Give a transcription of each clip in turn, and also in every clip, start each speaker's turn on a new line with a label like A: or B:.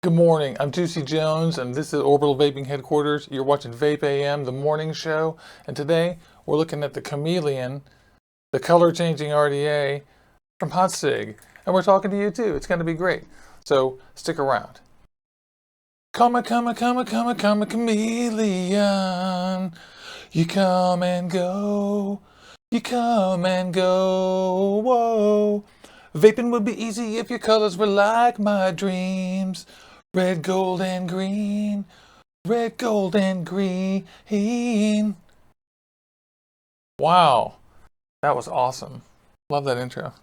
A: Good morning, I'm Juicy Jones, and this is Orbital Vaping Headquarters. You're watching VapeAM, the morning show, and today we're looking at the Chameleon, the color-changing RDA from Hotcig, and we're talking to you too. It's going to be great, so stick around. Come a chameleon, you come and go, you come and go, whoa. Vaping would be easy if your colors were like my dreams. Red, gold, and green. Red, gold, and green. Wow, that was awesome. Love that intro.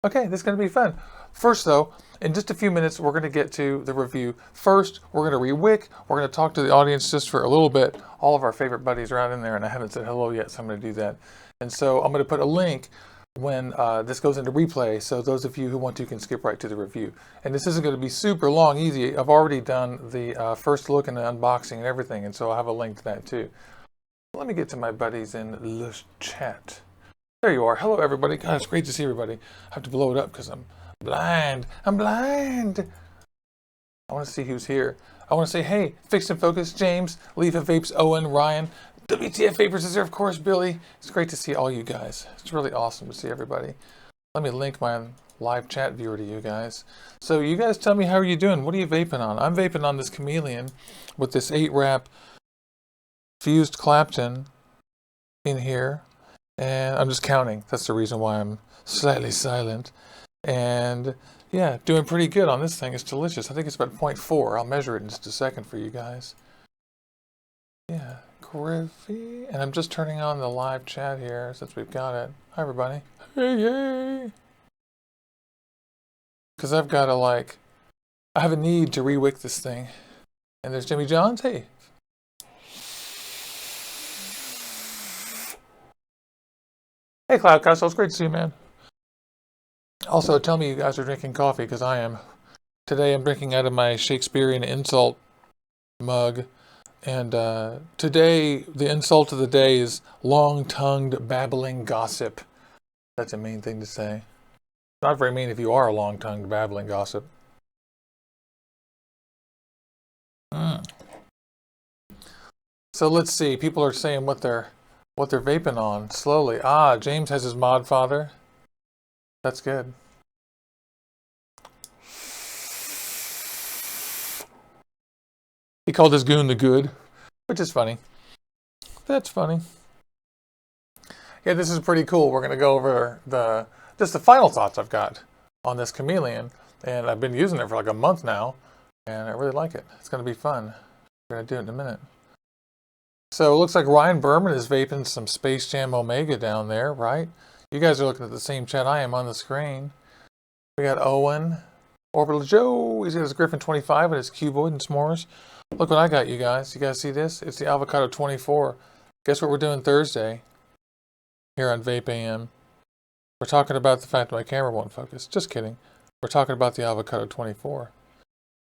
A: Okay, this is going to be fun. First though, in just a few minutes, we're going to get to the review. First, we're going to re-wick. We're going to talk to the audience just for a little bit. All of our favorite buddies are out in there, and I haven't said hello yet, so I'm going to do that. And so I'm going to put a link when this goes into replay, so those of you who want to can skip right to the review. And this isn't going to be super long, easy. I've already done the first look and the unboxing and everything, and so I'll have a link to that too. Let me get to my buddies in the chat. There you are. Hello, everybody. God, it's great to see everybody. I have to blow it up because I'm blind. I'm blind. I want to see who's here. I want to say, hey, Fixed and Focus, James, Leave Vapes, Owen, Ryan, WTF Vapors is there, of course, Billy. It's great to see all you guys. It's really awesome to see everybody. Let me link my live chat viewer to you guys. So you guys tell me, how are you doing? What are you vaping on? I'm vaping on this Chameleon with this 8-wrap fused Clapton in here. And I'm just counting. That's the reason why I'm slightly silent. And yeah, doing pretty good on this thing. It's delicious. I think it's about 0.4. I'll measure it in just a second for you guys. Yeah, groovy. And I'm just turning on the live chat here since we've got it. Hi, everybody. Hey, yay. Because I've got to I have a need to re-wick this thing. And there's Jimmy Johns. Hey. Hey, Cloud Castle. It's great to see you, man. Also, tell me you guys are drinking coffee, because I am. Today I'm drinking out of my Shakespearean insult mug. And today, the insult of the day is long-tongued babbling gossip. That's a mean thing to say. Not very mean if you are a long-tongued babbling gossip. So let's see. People are saying what they're vaping on slowly. Ah, James has his mod father. That's good. He called his goon the good, which is funny. That's funny. Yeah, this is pretty cool. We're going to go over just the final thoughts I've got on this Chameleon. And I've been using it for like a month now, and I really like it. It's going to be fun. We're going to do it in a minute. So it looks like Ryan Berman is vaping some Space Jam Omega down there, right? You guys are looking at the same chat I am on the screen. We got Owen, Orbital Joe. He's got his Griffin 25 and his Cuboid and s'mores. Look what I got, you guys. You guys see this? It's the Avocado 24. Guess what we're doing Thursday here on VapeAM? We're talking about the fact that my camera won't focus. Just kidding. We're talking about the Avocado 24.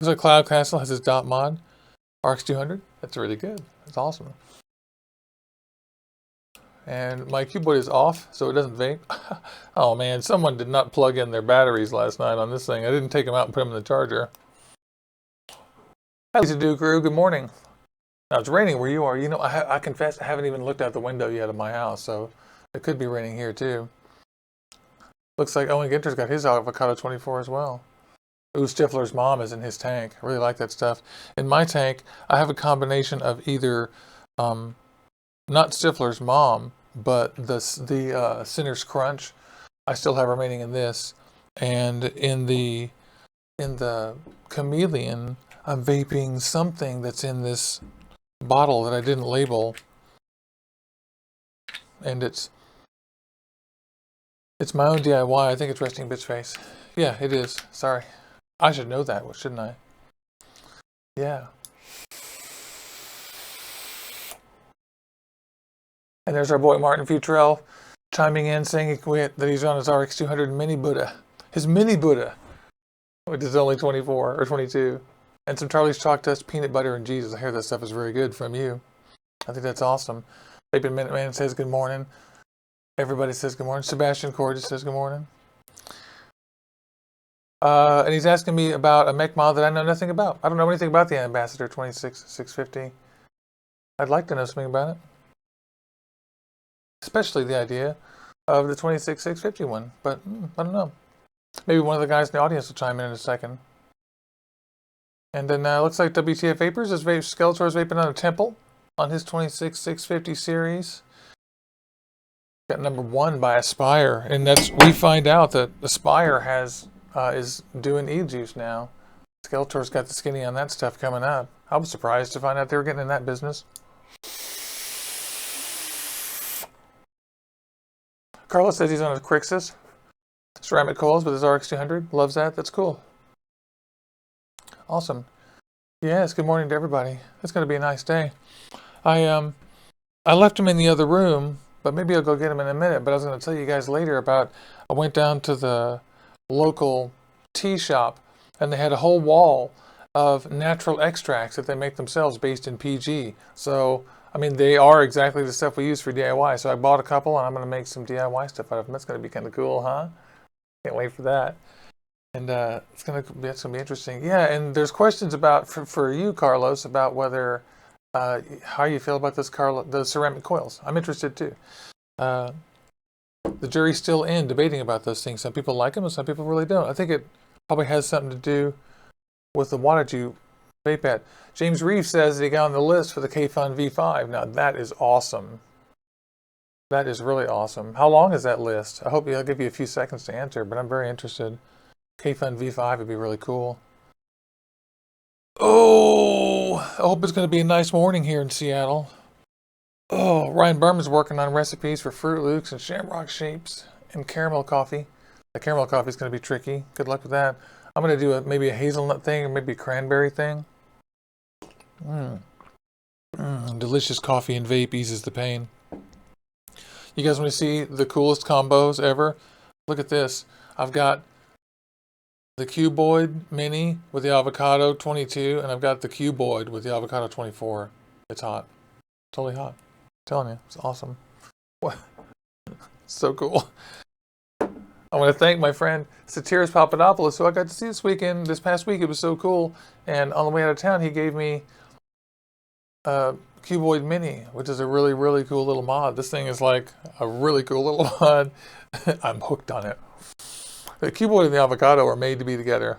A: Looks like Cloud Castle has his dot mod. RX200. That's really good. That's awesome. And my Cuboid is off, so it doesn't vape. Oh man, someone did not plug in their batteries last night on this thing. I didn't take them out and put them in the charger. Hi, Lisa Dukeru. Good morning. Now it's raining where you are. You know, I confess I haven't even looked out the window yet of my house, so it could be raining here too. Looks like Owen Ginter's got his Avocado 24 as well. Ooh, Stifler's mom is in his tank. I really like that stuff. In my tank, I have a combination of either, not Stifler's mom, but the Sinner's Crunch. I still have remaining in this. And in the Chameleon, I'm vaping something that's in this bottle that I didn't label. And it's my own DIY. I think it's Resting Bitch Face. Yeah, it is. Sorry. I should know that, shouldn't I? Yeah. And there's our boy Martin Futrell chiming in saying that he's on his RX200 Mini Buddha. His Mini Buddha, which is only 24 or 22. And some Charlie's Chalk Dust, Peanut Butter, and Jesus. I hear that stuff is very good from you. I think that's awesome. Vaping Minute Man says good morning. Everybody says good morning. Sebastian Cordes says good morning. And he's asking me about a mech mod that I know nothing about. I don't know anything about the Ambassador 26650. I'd like to know something about it. Especially the idea of the 26650 one. But I don't know. Maybe one of the guys in the audience will chime in a second. And then looks like WTF Vapors is Skeletor's vaping on a Temple on his 26650 series. Got number 1 by Aspire, and we find out that Aspire is doing e-juice now. Skeletor's got the skinny on that stuff coming up. I was surprised to find out they were getting in that business. Carlos says he's on a Crixus ceramic coils with his RX200. Loves that. That's cool. Awesome. Yes, good morning to everybody. It's going to be a nice day. I left him in the other room, but maybe I'll go get him in a minute. But I was going to tell you guys later about, I went down to the local tea shop, and they had a whole wall of natural extracts that they make themselves based in PG. So, I mean, they are exactly the stuff we use for DIY. So I bought a couple, and I'm going to make some DIY stuff out of them. That's going to be kind of cool, huh? Can't wait for that. And it's gonna be interesting. Yeah, and there's questions about for you, Carlos, about whether how you feel about the ceramic coils. I'm interested too. The jury's still in debating about those things. Some people like them, and some people really don't. I think it probably has something to do with the wattage you vape at. James Reeves says that he got on the list for the K-Fun V5. Now that is awesome. That is really awesome. How long is that list? I'll give you a few seconds to answer, but I'm very interested. K-Fun V5 would be really cool. Oh, I hope it's going to be a nice morning here in Seattle. Oh, Ryan Berman's working on recipes for Fruit Loops and Shamrock Shapes and caramel coffee. The caramel coffee is going to be tricky. Good luck with that. I'm going to do maybe a hazelnut thing or maybe a cranberry thing. Delicious coffee and vape eases the pain. You guys want to see the coolest combos ever? Look at this. I've got the Cuboid Mini with the Avocado 22, and I've got the Cuboid with the Avocado 24. It's hot. Totally hot. I'm telling you, it's awesome. What? So cool. I want to thank my friend Satiris Papadopoulos, who I got to see this past week. It was so cool. And on the way out of town, he gave me Cuboid Mini, which is a really, really cool little mod. This thing is like a really cool little mod. I'm hooked on it. The Cuboid and the Avocado are made to be together.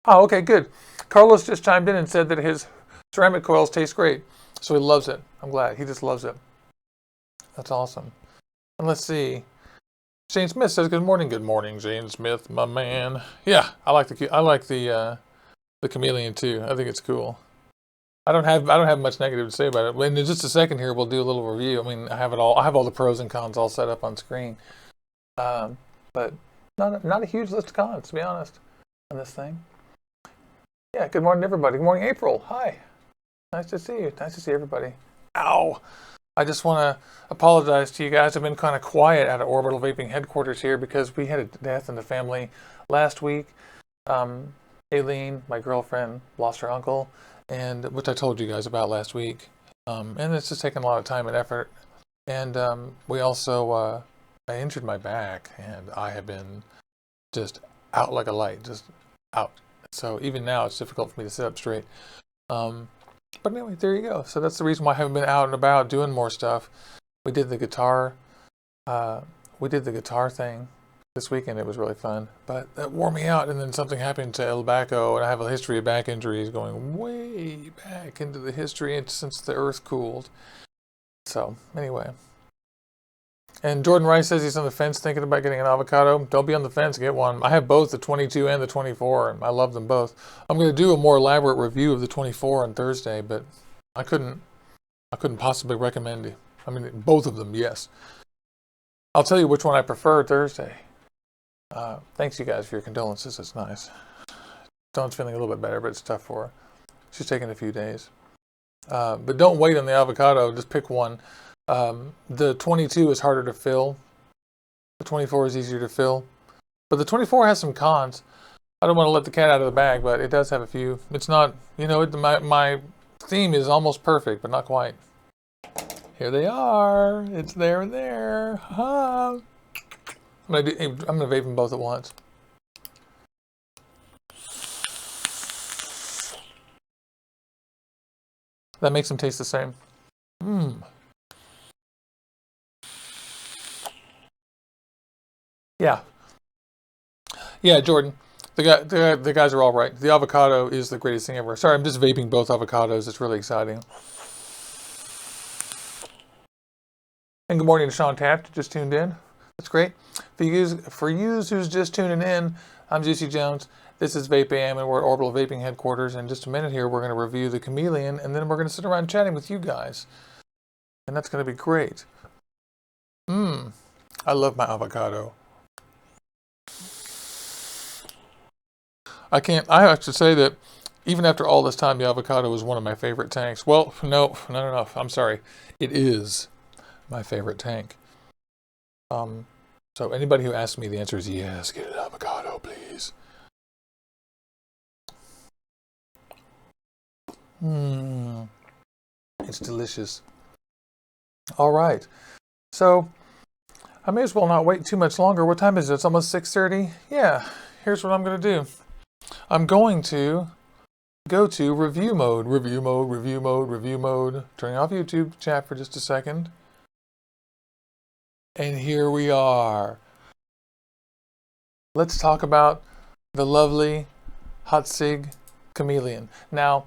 A: Oh, okay, good. Carlos just chimed in and said that his ceramic coils taste great. So he loves it. I'm glad. He just loves it. That's awesome. And let's see. Shane Smith says, "Good morning." Good morning, Shane Smith, my man. Yeah, I like the Chameleon too. I think it's cool. I don't have much negative to say about it. In just a second here, we'll do a little review. I mean, I have it all. I have all the pros and cons all set up on screen, but not a huge list of cons, to be honest, on this thing. Yeah. Good morning, everybody. Good morning, April. Hi. Nice to see you. Nice to see everybody. Ow. I just want to apologize to you guys. I've been kind of quiet at Orbital Vaping headquarters here because we had a death in the family last week. Aileen, my girlfriend, lost her uncle, and which I told you guys about last week. And it's just taken a lot of time and effort. And we also, I injured my back, and I have been just out like a light, just out. So even now, it's difficult for me to sit up straight. But anyway, there you go. So that's the reason why I haven't been out and about doing more stuff. We did the guitar thing this weekend. It was really fun, but that wore me out. And then something happened to El Baco, and I have a history of back injuries going way back into the history since the earth cooled. So anyway. And Jordan Rice says he's on the fence thinking about getting an Avocado. Don't be on the fence, get one. I have both the 22 and the 24, and I love them both. I'm going to do a more elaborate review of the 24 on Thursday, but I couldn't possibly recommend it. I mean, both of them, yes. I'll tell you which one I prefer Thursday. Thanks, you guys, for your condolences. It's nice. Dawn's feeling a little bit better, but it's tough for her. She's taking a few days. But don't wait on the Avocado. Just pick one. The 22 is harder to fill. The 24 is easier to fill. But the 24 has some cons. I don't want to let the cat out of the bag, but it does have a few. It's not, you know, my theme is almost perfect, but not quite. Here they are. It's there and there. Ha! I'm gonna vape them both at once. That makes them taste the same. Yeah. Yeah, Jordan. The guys are all right. The avocado is the greatest thing ever. Sorry, I'm just vaping both avocados. It's really exciting. And good morning to Sean Taft, just tuned in. That's great. For you who's just tuning in, I'm Juicy Jones. This is VapeAM, and we're at Orbital Vaping headquarters. In just a minute here, we're going to review the Chameleon, and then we're going to sit around chatting with you guys. And that's going to be great. I love my avocado. I have to say that even after all this time, the avocado is one of my favorite tanks. Well, no. I'm sorry. It is my favorite tank. So anybody who asks me, the answer is yes. Get an avocado, please. It's delicious. All right. So I may as well not wait too much longer. What time is it? It's almost 6:30. Yeah. Here's what I'm going to do. I'm going to go to review mode. Turning off YouTube chat for just a second. And here we are. Let's talk about the lovely Hotcig Chameleon. Now,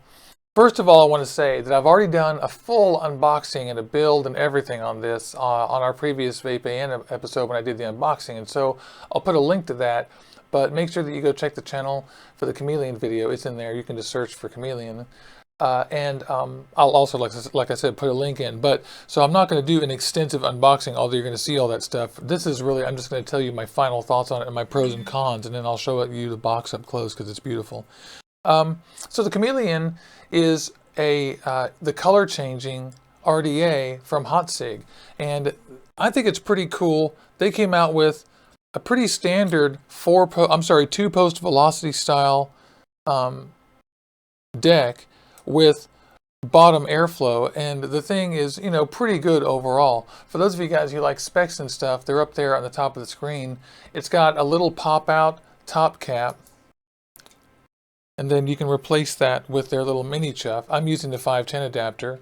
A: first of all, I want to say that I've already done a full unboxing and a build and everything on this on our previous VapeAM episode when I did the unboxing. And so I'll put a link to that. But make sure that you go check the channel for the Chameleon video. It's in there. You can just search for Chameleon. I'll also, like I said, put a link in. But so I'm not going to do an extensive unboxing, although you're going to see all that stuff. This is really, I'm just going to tell you my final thoughts on it and my pros and cons, and then I'll show you the box up close because it's beautiful. So the Chameleon is the color changing RDA from Hotcig, and I think it's pretty cool. They came out with a pretty standard 2-post velocity style deck with bottom airflow, and the thing is, pretty good overall. For those of you guys who like specs and stuff, they're up there on the top of the screen. It's got a little pop-out top cap, and then you can replace that with their little mini chuff. I'm using the 510 adapter,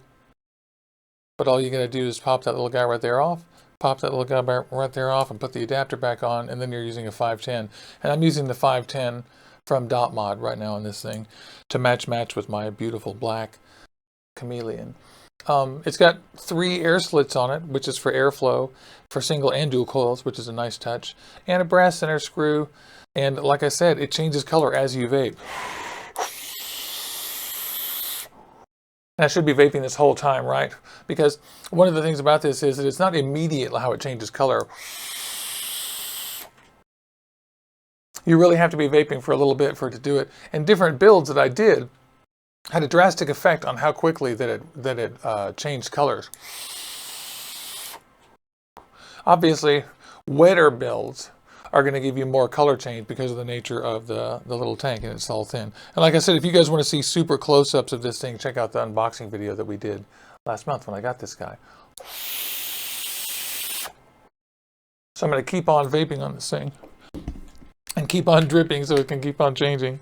A: but all you gotta do is pop that little guy right there off. Pop that little guy right there off and put the adapter back on, and then you're using a 510. And I'm using the 510 from Dot Mod right now on this thing to match with my beautiful black Chameleon. It's got 3 air slits on it, which is for airflow for single and dual coils, which is a nice touch, and a brass center screw. And like I said, it changes color as you vape. And I should be vaping this whole time, right? Because one of the things about this is that it's not immediate how it changes color. You really have to be vaping for a little bit for it to do it. And different builds that I did had a drastic effect on how quickly that it changed colors. Obviously, wetter builds are going to give you more color change because of the nature of the little tank, and it's all thin. And like I said, if you guys want to see super close-ups of this thing, check out the unboxing video that we did last month when I got this guy. So I'm going to keep on vaping on this thing and keep on dripping so it can keep on changing.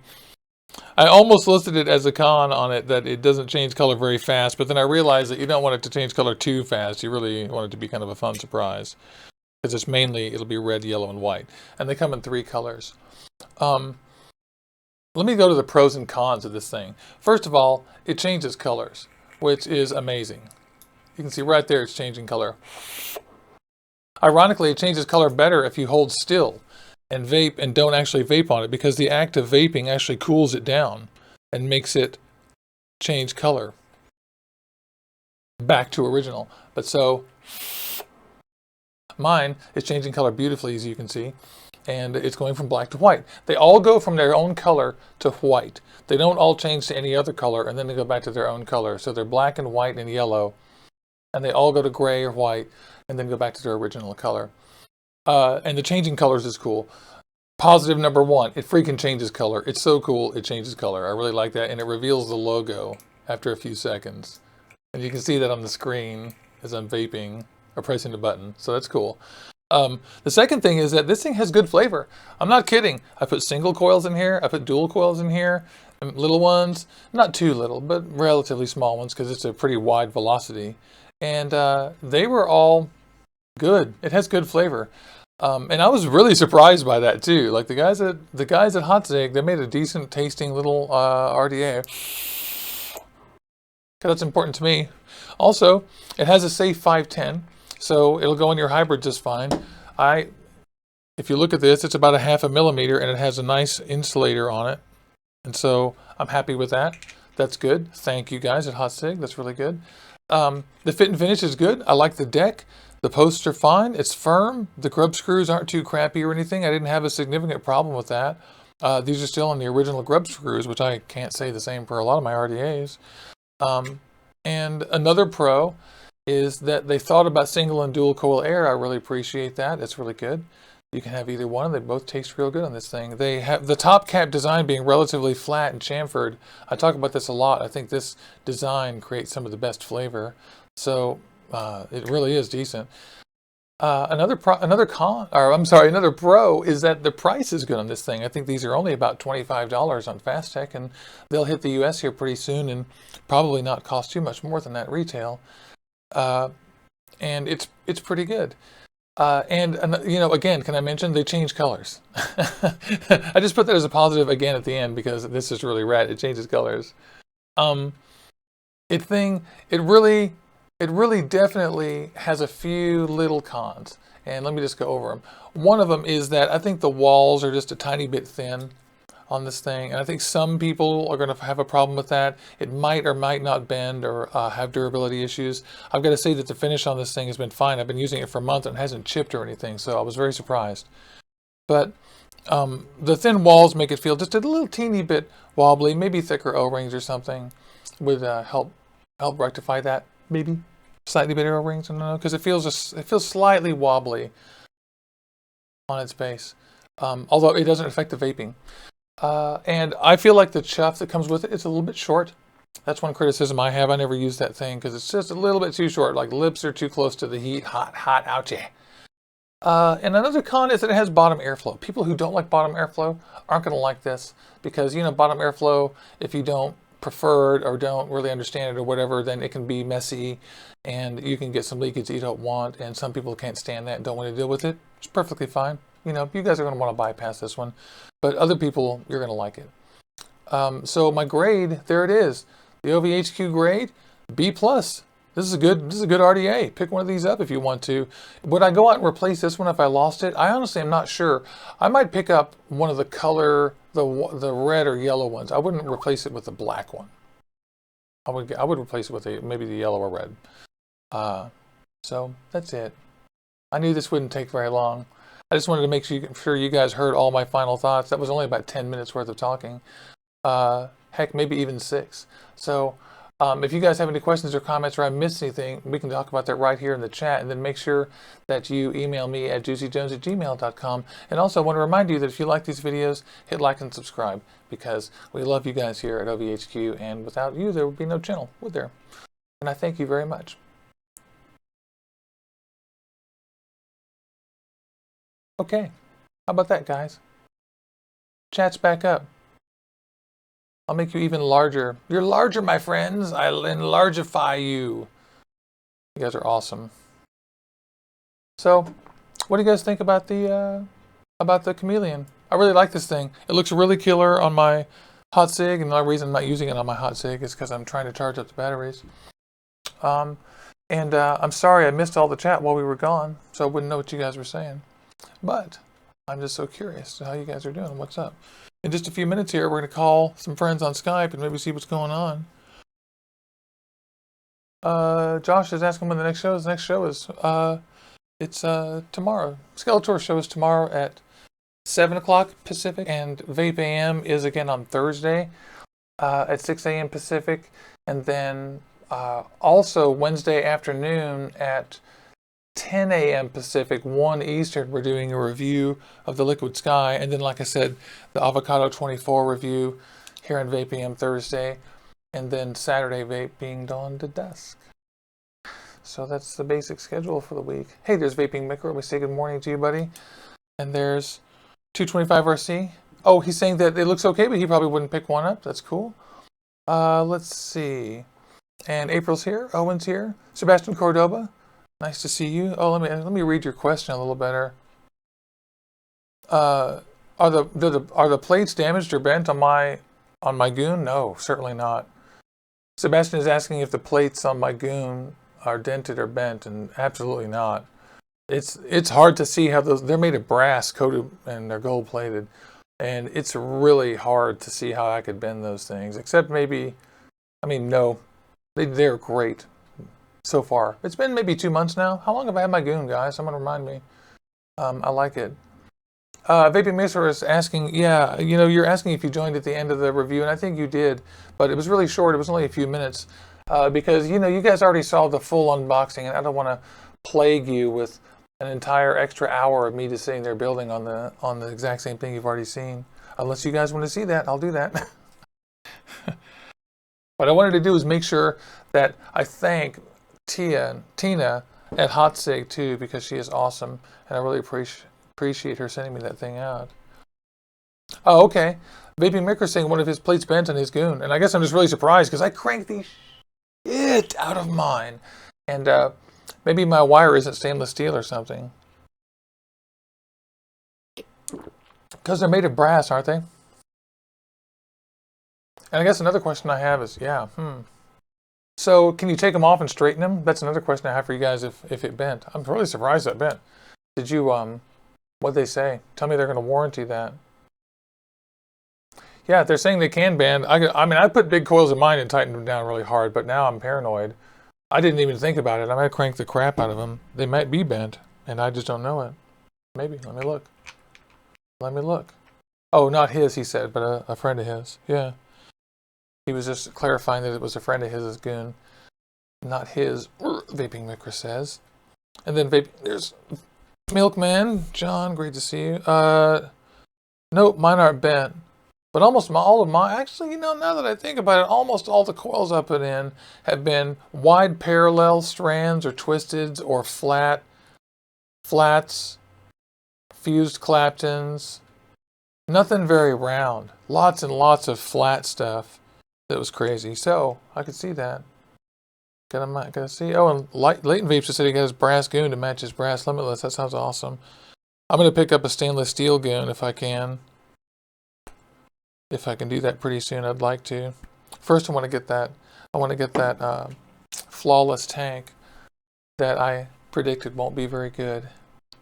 A: I almost listed it as a con on it that it doesn't change color very fast, but then I realized that you don't want it to change color too fast. You really want it to be kind of a fun surprise. Because it'll be red, yellow, and white. And they come in 3 colors. Let me go to the pros and cons of this thing. First of all, it changes colors, which is amazing. You can see right there it's changing color. Ironically, it changes color better if you hold still and vape and don't actually vape on it, because the act of vaping actually cools it down and makes it change color back to original. But so mine is changing color beautifully, as you can see, and it's going from black to white. They all go from their own color to white. They don't all change to any other color, and then they go back to their own color. So they're black and white and yellow, and they all go to gray or white, and then go back to their original color. And the changing colors is cool. Positive number 1, it freaking changes color. It's so cool, it changes color. I really like that, and it reveals the logo after a few seconds. And you can see that on the screen as I'm vaping or pressing the button, so that's cool. The second thing is that this thing has good flavor. I'm not kidding. I put single coils in here. I put dual coils in here. Little ones, not too little, but relatively small ones because it's a pretty wide velocity. And they were all good. It has good flavor. And I was really surprised by that too. Like the guys at Hotcig, they made a decent tasting little RDA. That's important to me. Also, it has a safe 510, so it'll go in your hybrid just fine. If you look at this, it's about 1/2 millimeter, and it has a nice insulator on it. And so I'm happy with that. That's good. Thank you guys at Hotcig. That's really good. The fit and finish is good. I like the deck. The posts are fine. It's firm. The grub screws aren't too crappy or anything. I didn't have a significant problem with that. These are still on the original grub screws, which I can't say the same for a lot of my RDAs. And another pro is that they thought about single and dual coil air. I really appreciate that. That's really good. You can have either one. They both taste real good on this thing. They have the top cap design being relatively flat and chamfered. I talk about this a lot. I think this design creates some of the best flavor. So it really is decent. Another pro is that the price is good on this thing. I think these are only about $25 on Fastech, and they'll hit the US here pretty soon and probably not cost too much more than that retail. And it's pretty good. And you know, again, can I mention they change colors? I just put that as a positive again at the end because this is really rad. It changes colors. It really definitely has a few little cons, and let me just go over them. One of them is that I think the walls are just a tiny bit thin on this thing, and I think some people are going to have a problem with that. It might or might not bend or have durability issues. I've got to say that the finish on this thing has been fine. I've been using it for a month and it hasn't chipped or anything, so I was very surprised. But the thin walls make it feel just a little teeny bit wobbly. Maybe thicker O-rings or something would help rectify that. Maybe slightly better O-rings. I don't know, because it feels slightly wobbly on its base, although it doesn't affect the vaping. And I feel like the chuff that comes with it, it's a little bit short. That's one criticism I have. I never use that thing because it's just a little bit too short. Like lips are too close to the heat. Hot, ouchie. And another con is that it has bottom airflow. People who don't like bottom airflow aren't going to like this because, you know, bottom airflow, if you don't prefer it or don't really understand it or whatever, then it can be messy and you can get some leakage you don't want, and some people can't stand that and don't want to deal with it. It's perfectly fine. You know, you guys are going to want to bypass this one, but other people, you're going to like it. So my grade, there it is. The OVHQ grade, B+. This is a good RDA. Pick one of these up if you want to. Would I go out and replace this one if I lost it? I honestly am not sure. I might pick up one of the color, the red or yellow ones. I wouldn't replace it with the black one. I would replace it with maybe the yellow or red. So that's it. I knew this wouldn't take very long. I just wanted to make sure you guys heard all my final thoughts. That was only about 10 minutes worth of talking. Heck, maybe even 6. So if you guys have any questions or comments or I missed anything, we can talk about that right here in the chat. And then make sure that you email me at juicyjones@gmail.com. And also I want to remind you that if you like these videos, hit like and subscribe because we love you guys here at OVHQ. And without you, there would be no channel, would there? And I thank you very much. Okay, how about that, guys? Chat's back up. I'll make you even larger. You're larger, my friends. I'll enlargify you. You guys are awesome. So, what do you guys think about the Chameleon? I really like this thing. It looks really killer on my Hotcig, and the only reason I'm not using it on my Hotcig is because I'm trying to charge up the batteries. I'm sorry I missed all the chat while we were gone, so I wouldn't know what you guys were saying. But I'm just so curious to how you guys are doing. What's up? In just a few minutes here, we're going to call some friends on Skype and maybe see what's going on. Josh is asking when the next show is. The next show is it's tomorrow. Skeletor show is tomorrow at 7 o'clock Pacific, and VapeAM is again on Thursday at 6 a.m. Pacific, and then also Wednesday afternoon at 10 a.m. Pacific, 1 Eastern, we're doing a review of the Liquid Sky. And then, like I said, the Avocado 24 review here on VapeAM Thursday. And then Saturday, Vape being dawn to dusk. So that's the basic schedule for the week. Hey, there's Vaping Micro. We say good morning to you, buddy. And there's 225 RC. Oh, he's saying that it looks okay, but he probably wouldn't pick one up. That's cool. Let's see. And April's here. Owen's here. Sebastian Cordoba. Nice to see you. Oh, let me read your question a little better. Are the plates damaged or bent on my goon? No, certainly not. Sebastian is asking if the plates on my goon are dented or bent, and absolutely not. It's hard to see how they're made of brass coated and they're gold plated, and it's really hard to see how I could bend those things. Except maybe, I mean, no, they're great so far. It's been maybe 2 months now. How long have I had my goon, guys? Someone remind me. I like it. Vaping Macer is asking, yeah, you know, you're asking if you joined at the end of the review, and I think you did, but it was really short. It was only a few minutes because, you know, you guys already saw the full unboxing, and I don't want to plague you with an entire extra hour of me just sitting there building on the exact same thing you've already seen. Unless you guys want to see that, I'll do that. What I wanted to do is make sure that I thank Tina at Hotcig too, because she is awesome, and I really appreciate her sending me that thing out. Oh, okay. Vaping Maker saying one of his plates bent on his goon, and I guess I'm just really surprised because I cranked the shit out of mine, and maybe my wire isn't stainless steel or something. Because they're made of brass, aren't they? And I guess another question I have is, so can you take them off and straighten them? That's another question I have for you guys if it bent. I'm really surprised that bent. Did you, what'd they say? Tell me they're going to warranty that. Yeah, they're saying they can bend. I mean, I put big coils in mine and tightened them down really hard, but now I'm paranoid. I didn't even think about it. I might crank the crap out of them. They might be bent, and I just don't know it. Maybe. Let me look. Let me look. Oh, not his, he said, but a friend of his. Yeah. He was just clarifying that it was a friend of his goon, not his, Vaping Micro says. And then there's Milkman. John, great to see you. Nope, mine aren't bent. But almost all of mine, actually, you know, now that I think about it, almost all the coils I put in have been wide parallel strands or twisted or flats, fused claptons. Nothing very round. Lots and lots of flat stuff. That was crazy. So, I could see that. Gotta see. Oh, and Leighton Vapes just said he got his brass goon to match his brass limitless. That sounds awesome. I'm going to pick up a stainless steel goon if I can. If I can do that pretty soon, I'd like to. First, I want to get that flawless tank that I predicted won't be very good.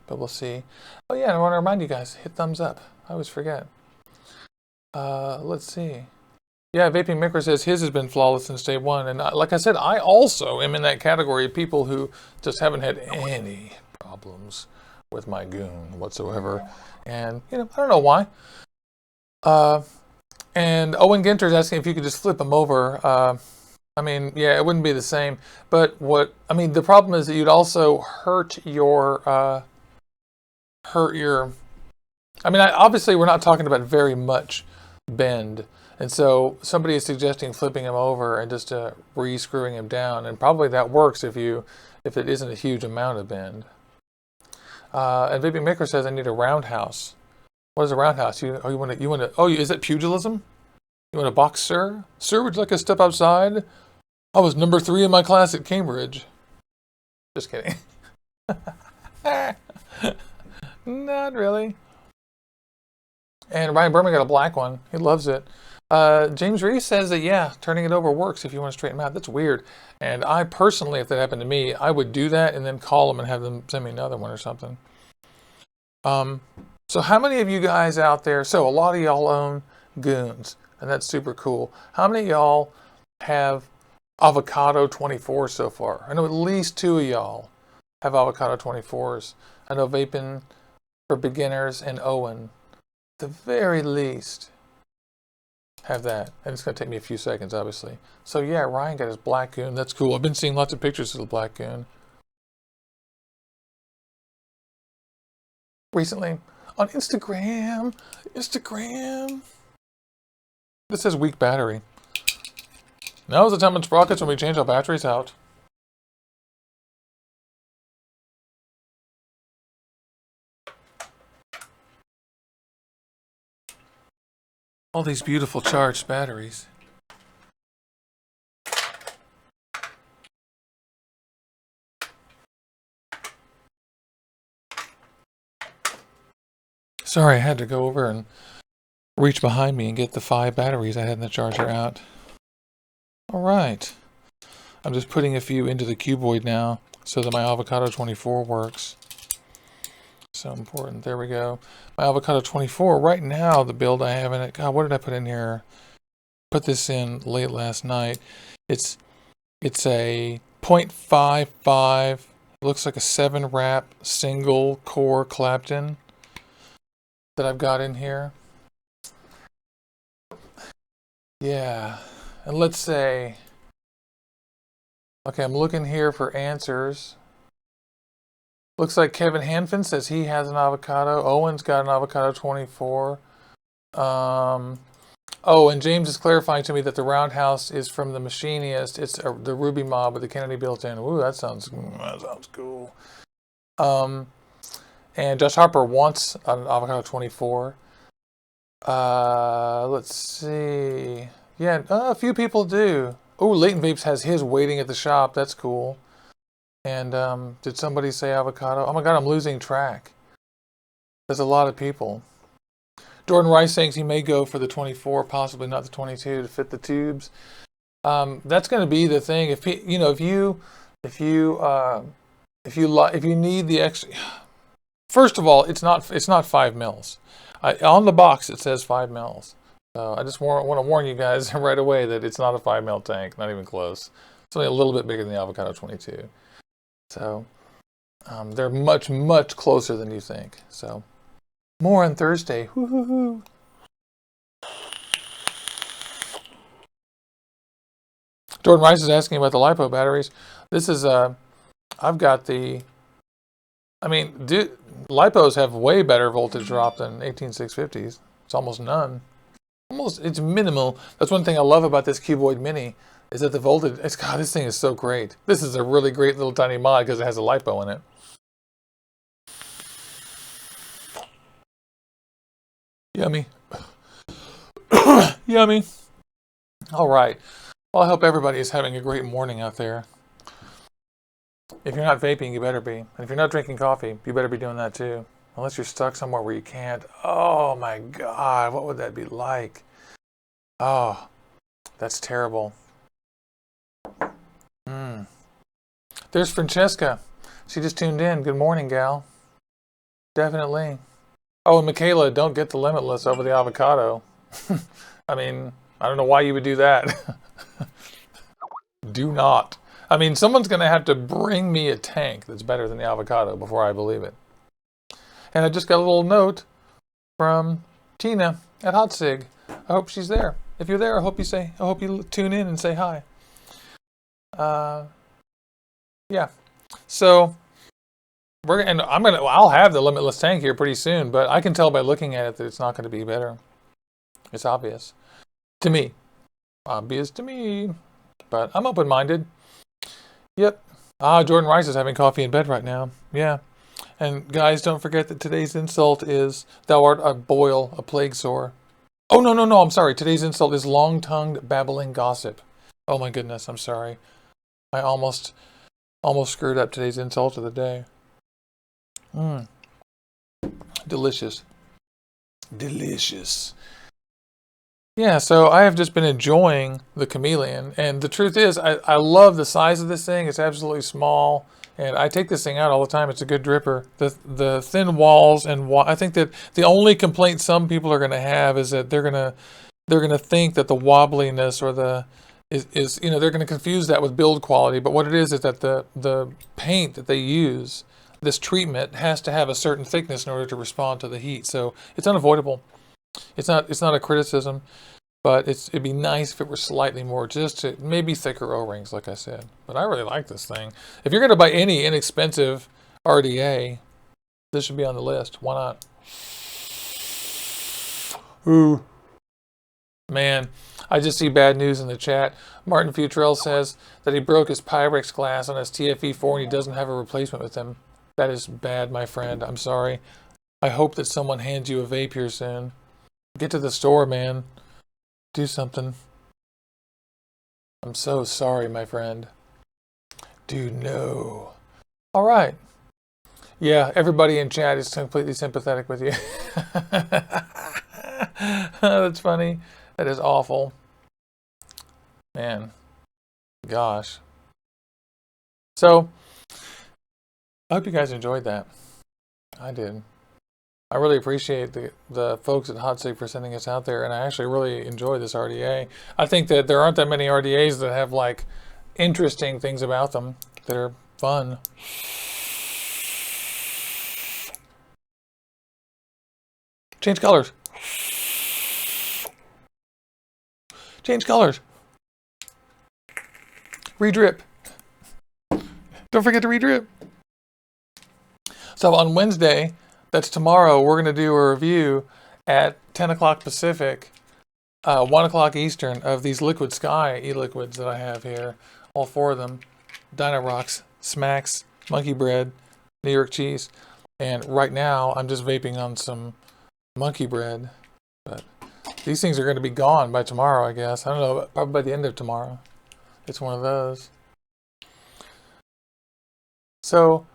A: But we'll see. Oh yeah, I want to remind you guys, hit thumbs up. I always forget. Let's see. Yeah, Vaping Micro says his has been flawless since day one. And like I said, I also am in that category of people who just haven't had any problems with my goon whatsoever. And, you know, I don't know why. And Owen Ginter's asking if you could just flip them over. I mean, yeah, it wouldn't be the same. But the problem is that you'd also hurt your, obviously we're not talking about very much bend. And so somebody is suggesting flipping him over and just re-screwing him down, and probably that works if it isn't a huge amount of bend. And Vaping Maker says I need a roundhouse. What is a roundhouse? Is it pugilism? You want a box, sir? Sir, would you like to step outside? I was number 3 in my class at Cambridge. Just kidding. Not really. And Ryan Berman got a black one. He loves it. James Reese says that, yeah, turning it over works if you want to straighten them out. That's weird. And I personally, if that happened to me, I would do that and then call them and have them send me another one or something. So how many of you guys out there, so a lot of y'all own goons, and that's super cool. How many of y'all have Avocado 24s so far? I know at least 2 of y'all have Avocado 24s. I know Vaping for Beginners and Owen, at the very least, have that. And it's going to take me a few seconds, obviously. So yeah, Ryan got his black goon. That's cool. I've been seeing lots of pictures of the black goon recently on Instagram. This says weak battery. Now's the time in sprockets when we change our batteries out. All these beautiful charged batteries. Sorry, I had to go over and reach behind me and get the 5 batteries I had in the charger out. All right. I'm just putting a few into the cuboid now so that my avocado 24 works. So important. There we go. My avocado 24, right now the build I have in it, God, what did I put in here? Put this in late last night. It's a 0.55, it looks like a 7 wrap single core Clapton that I've got in here. Yeah, and let's say, okay, I'm looking here for answers. Looks like Kevin Hanfin says he has an avocado. Owen's got an avocado 24. Oh, and James is clarifying to me that the roundhouse is from the Machinist. It's the Ruby Mob with the Kennedy built in. Ooh, that sounds cool. And Josh Harper wants an avocado 24. Let's see. Yeah, a few people do. Oh, Leighton Vapes has his waiting at the shop. That's cool. And did somebody say avocado? Oh my God, I'm losing track. There's a lot of people. Jordan Rice thinks he may go for the 24, possibly not the 22 to fit the tubes. That's going to be the thing. If you need the extra, first of all, it's not 5 mils. On the box it says 5 mils. So I just want to warn you guys right away that it's not a 5 mil tank, not even close. It's only a little bit bigger than the avocado 22. So they're much, much closer than you think. So more on Thursday. Woo-hoo-hoo. Jordan Rice is asking about the LiPo batteries. This is I've got the, I mean, LiPos have way better voltage drop than 18650s. It's almost none. It's minimal. That's one thing I love about this Cuboid Mini, is that the voltage, God, this thing is so great. This is a really great little tiny mod because it has a LiPo in it. Yummy. Yummy. All right. Well, I hope everybody is having a great morning out there. If you're not vaping, you better be. And if you're not drinking coffee, you better be doing that too. Unless you're stuck somewhere where you can't. Oh my God, what would that be like? Oh, that's terrible. There's Francesca. She just tuned in. Good morning, gal. Definitely. Oh, and Michaela, don't get the Limitless over the avocado. I mean, I don't know why you would do that. Do not. I mean, someone's going to have to bring me a tank that's better than the avocado before I believe it. And I just got a little note from Tina at Hotcig. I hope she's there. If you're there, I hope you tune in and say hi. Yeah. So I'll have the Limitless tank here pretty soon, but I can tell by looking at it that it's not going to be better. It's obvious to me. Obvious to me. But I'm open-minded. Yep. Jordan Rice is having coffee in bed right now. Yeah. And guys, don't forget that today's insult is, thou art a boil, a plague sore. Oh, no, I'm sorry. Today's insult is long-tongued, babbling gossip. Oh my goodness, I'm sorry. I almost screwed up today's insult of the day. Delicious. Delicious. Yeah, so I have just been enjoying the Chameleon, and the truth is, I love the size of this thing. It's absolutely small, and I take this thing out all the time. It's a good dripper. The thin walls, and I think that the only complaint some people are going to have is that they're gonna think that the wobbliness or is they're going to confuse that with build quality. But what it is that the paint that they use, this treatment, has to have a certain thickness in order to respond to the heat. So it's unavoidable. It's not a criticism, but it'd be nice if it were slightly more, just to maybe thicker O-rings, like I said. But I really like this thing. If you're going to buy any inexpensive RDA, this should be on the list. Why not? Ooh. Man, I just see bad news in the chat. Martin Futrell says that he broke his Pyrex glass on his TFE4 and he doesn't have a replacement with him. That is bad, my friend. I'm sorry. I hope that someone hands you a vape here soon. Get to the store, man. Do something. I'm so sorry, my friend. Dude, no. All right. Yeah, everybody in chat is completely sympathetic with you. That's funny. That is awful. Man. Gosh. So, I hope you guys enjoyed that. I did. I really appreciate the folks at Hotcig for sending us out there, and I actually really enjoy this RDA. I think that there aren't that many RDAs that have like interesting things about them that are fun. Change colors. Change colors. Redrip. Don't forget to redrip. So on Wednesday, that's tomorrow, we're going to do a review at 10 o'clock Pacific, 1 o'clock Eastern of these Liquid Sky e-liquids that I have here. All four of them. Dino Rocks, Smacks, Monkey Bread, New York Cheese. And right now, I'm just vaping on some Monkey Bread. But these things are going to be gone by tomorrow, I guess. I don't know, probably by the end of tomorrow. It's one of those. So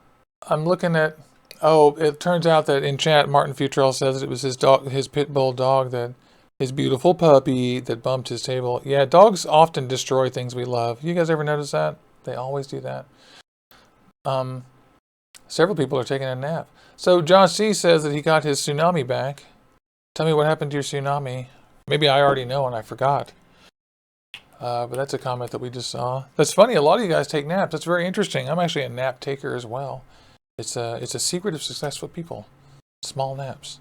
A: I'm looking at, oh, it turns out that in chat, Martin Futrell says it was his dog, his pit bull dog, that his beautiful puppy that bumped his table. Yeah, dogs often destroy things we love. You guys ever notice that? They always do that. Several people are taking a nap. So Josh C says that he got his tsunami back. Tell me what happened to your tsunami. Maybe I already know and I forgot. But that's a comment that we just saw. That's funny. A lot of you guys take naps. That's very interesting. I'm actually a nap taker as well. It's a secret of successful people. Small naps,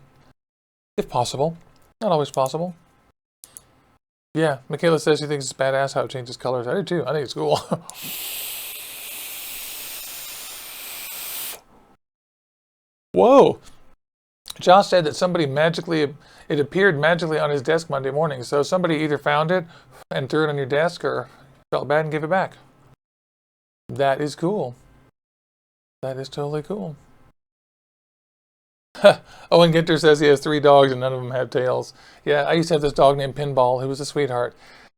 A: if possible. Not always possible. Yeah, Michaela says she thinks it's badass how it changes colors. I do too. I think it's cool. Whoa! Josh said that somebody it appeared magically on his desk Monday morning. So somebody either found it and threw it on your desk or felt bad and gave it back. That is cool. That is totally cool. Owen Ginter says he has 3 dogs and none of them have tails. Yeah, I used to have this dog named Pinball who was a sweetheart.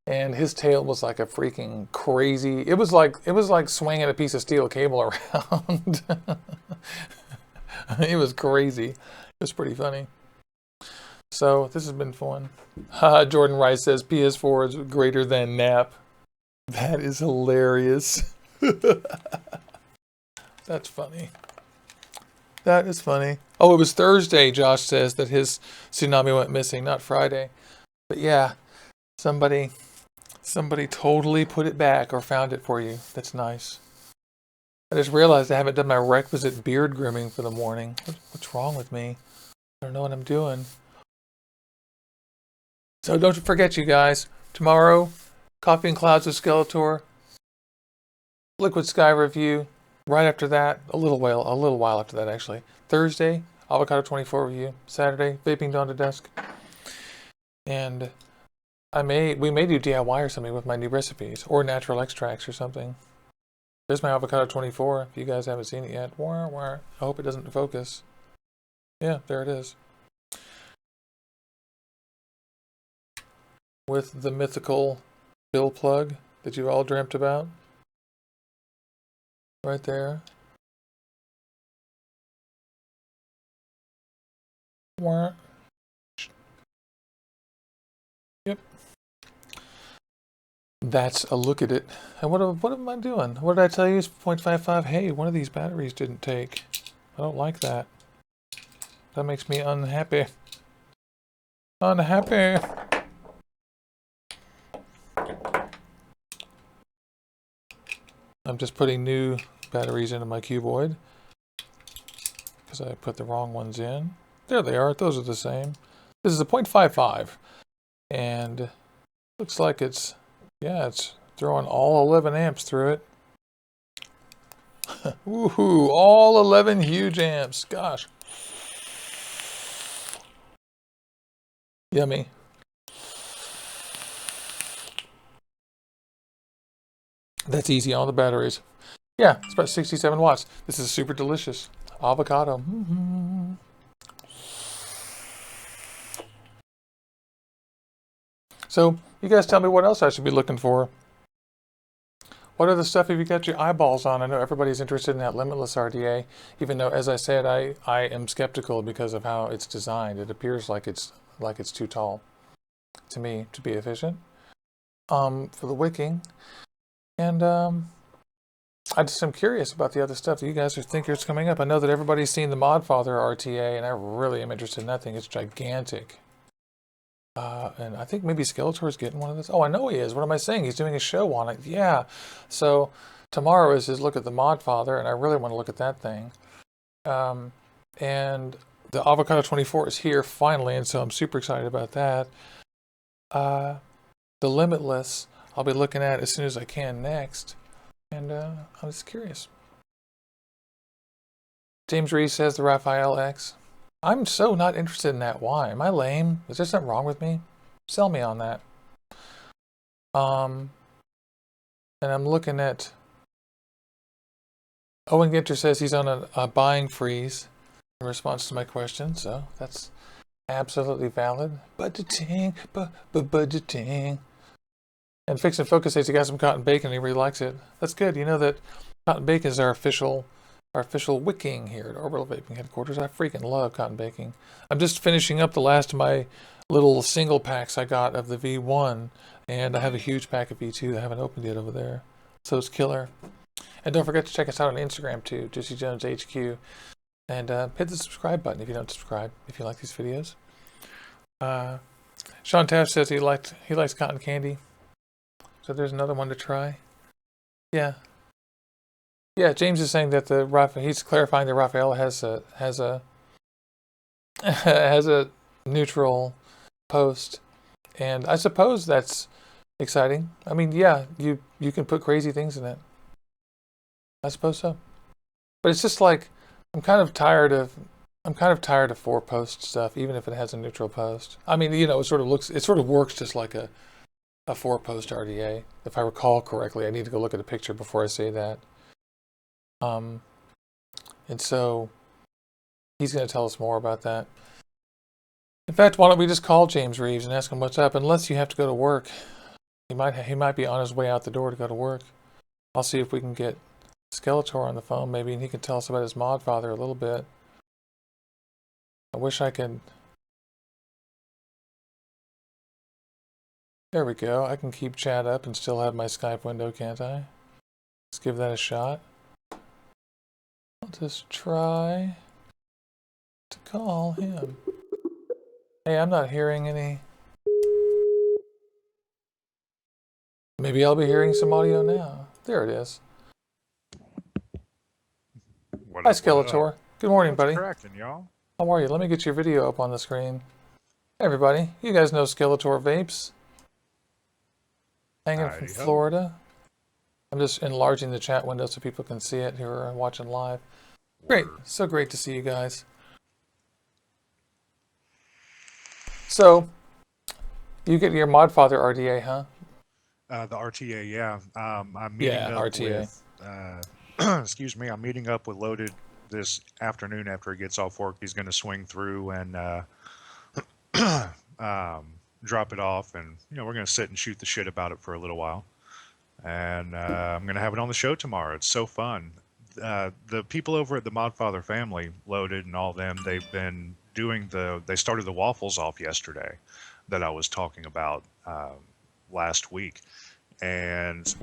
A: And his tail was like a freaking crazy... It was like swinging a piece of steel cable around. It was crazy. It was pretty funny. So, this has been fun. Jordan Rice says PS4 is greater than nap. That is hilarious. That's funny. That is funny. Oh, it was Thursday, Josh says, that his tsunami went missing, not Friday. But yeah, somebody totally put it back or found it for you. That's nice. I just realized I haven't done my requisite beard grooming for the morning. What's wrong with me? I don't know what I'm doing. So don't forget, you guys, tomorrow, Coffee and Clouds with Skeletor, Liquid Sky review. Right after that, a little while after that actually. Thursday, Avocado 24 review. Saturday, Vaping Dawn to Dusk. And we may do DIY or something with my new recipes, or natural extracts or something. There's my Avocado 24, if you guys haven't seen it yet. I hope it doesn't focus. Yeah, there it is. With the mythical bill plug that you all dreamt about. Right there. Yep. That's a look at it. And what am I doing? What did I tell you? It's 0.55. Hey, one of these batteries didn't take. I don't like that. That makes me unhappy. Unhappy. I'm just putting new batteries into my cuboid because I put the wrong ones in. There they are. Those are the same. This is a 0.55 and looks like it's throwing all 11 amps through it. Woohoo, all 11 huge amps. Gosh. Yummy. That's easy on the batteries. Yeah, it's about 67 watts. This is super delicious. Avocado. So you guys tell me what else I should be looking for. What other stuff have you got your eyeballs on? I know everybody's interested in that Limitless RDA, even though, as I said, I am skeptical because of how it's designed. It appears like it's too tall to me to be efficient for the wicking. And I just am curious about the other stuff that you guys think is coming up. I know that everybody's seen the Modfather RTA, and I really am interested in that thing. It's gigantic. And I think maybe Skeletor's getting one of those. Oh, I know he is. What am I saying? He's doing a show on it. Yeah. So tomorrow is his look at the Modfather, and I really want to look at that thing. And the Avocado 24 is here finally, and so I'm super excited about that. The Limitless I'll be looking at as soon as I can next. And I'm just curious. James Reese says the Raphael X. I'm so not interested in that. Why? Am I lame? Is there something wrong with me? Sell me on that. And I'm looking at... Owen Ginter says he's on a buying freeze in response to my question, so that's absolutely valid. Budgeting, budgeting. And Fix and Focus says he got some cotton bacon and he really likes it. That's good. You know that cotton bacon is our official wicking here at Orbital Vaping headquarters. I freaking love cotton baking. I'm just finishing up the last of my little single packs I got of the V1, and I have a huge pack of V2 that I haven't opened yet over there. So it's killer. And don't forget to check us out on Instagram too, Jesse Jones HQ, and hit the subscribe button if you don't subscribe if you like these videos. Sean Taft says he likes cotton candy, so there's another one to try. Yeah. Yeah, James is saying that he's clarifying that Raphael has a neutral post, and I suppose that's exciting. I mean, yeah, you can put crazy things in it. I suppose so, but it's just like I'm kind of tired of 4-post stuff, even if it has a neutral post. I mean, you know, it sort of works just like a 4-post RDA, if I recall correctly. I need to go look at a picture before I say that. And so he's going to tell us more about that. In fact, why don't we just call James Reeves and ask him what's up? Unless you have to go to work, he might be on his way out the door to go to work. I'll see if we can get Skeletor on the phone maybe, and he can tell us about his Modfather a little bit. I wish I could. There we go. I can keep chat up and still have my Skype window, can't I? Let's give that a shot. I'll just try to call him. Hey, I'm not hearing any. Maybe I'll be hearing some audio now. There it is. Hi, Skeletor. Good morning, buddy.
B: What's cracking, y'all?
A: How are you? Let me get your video up on the screen. Hey, everybody. You guys know Skeletor Vapes. Hanging from Florida. I'm just enlarging the chat window so people can see it who are watching live. Great. So great to see you guys. So, you get your Modfather RDA, huh?
B: The RTA, yeah. I'm meeting up
A: RTA.
B: with, excuse me, I'm meeting up with Loaded this afternoon after he gets off work. He's going to swing through and drop it off, and we're going to sit and shoot the shit about it for a little while. And I'm going to have it on the show tomorrow. It's so fun. The people over at the Modfather family, Loaded and all them, they've been doing they started the waffles off yesterday that I was talking about last week. And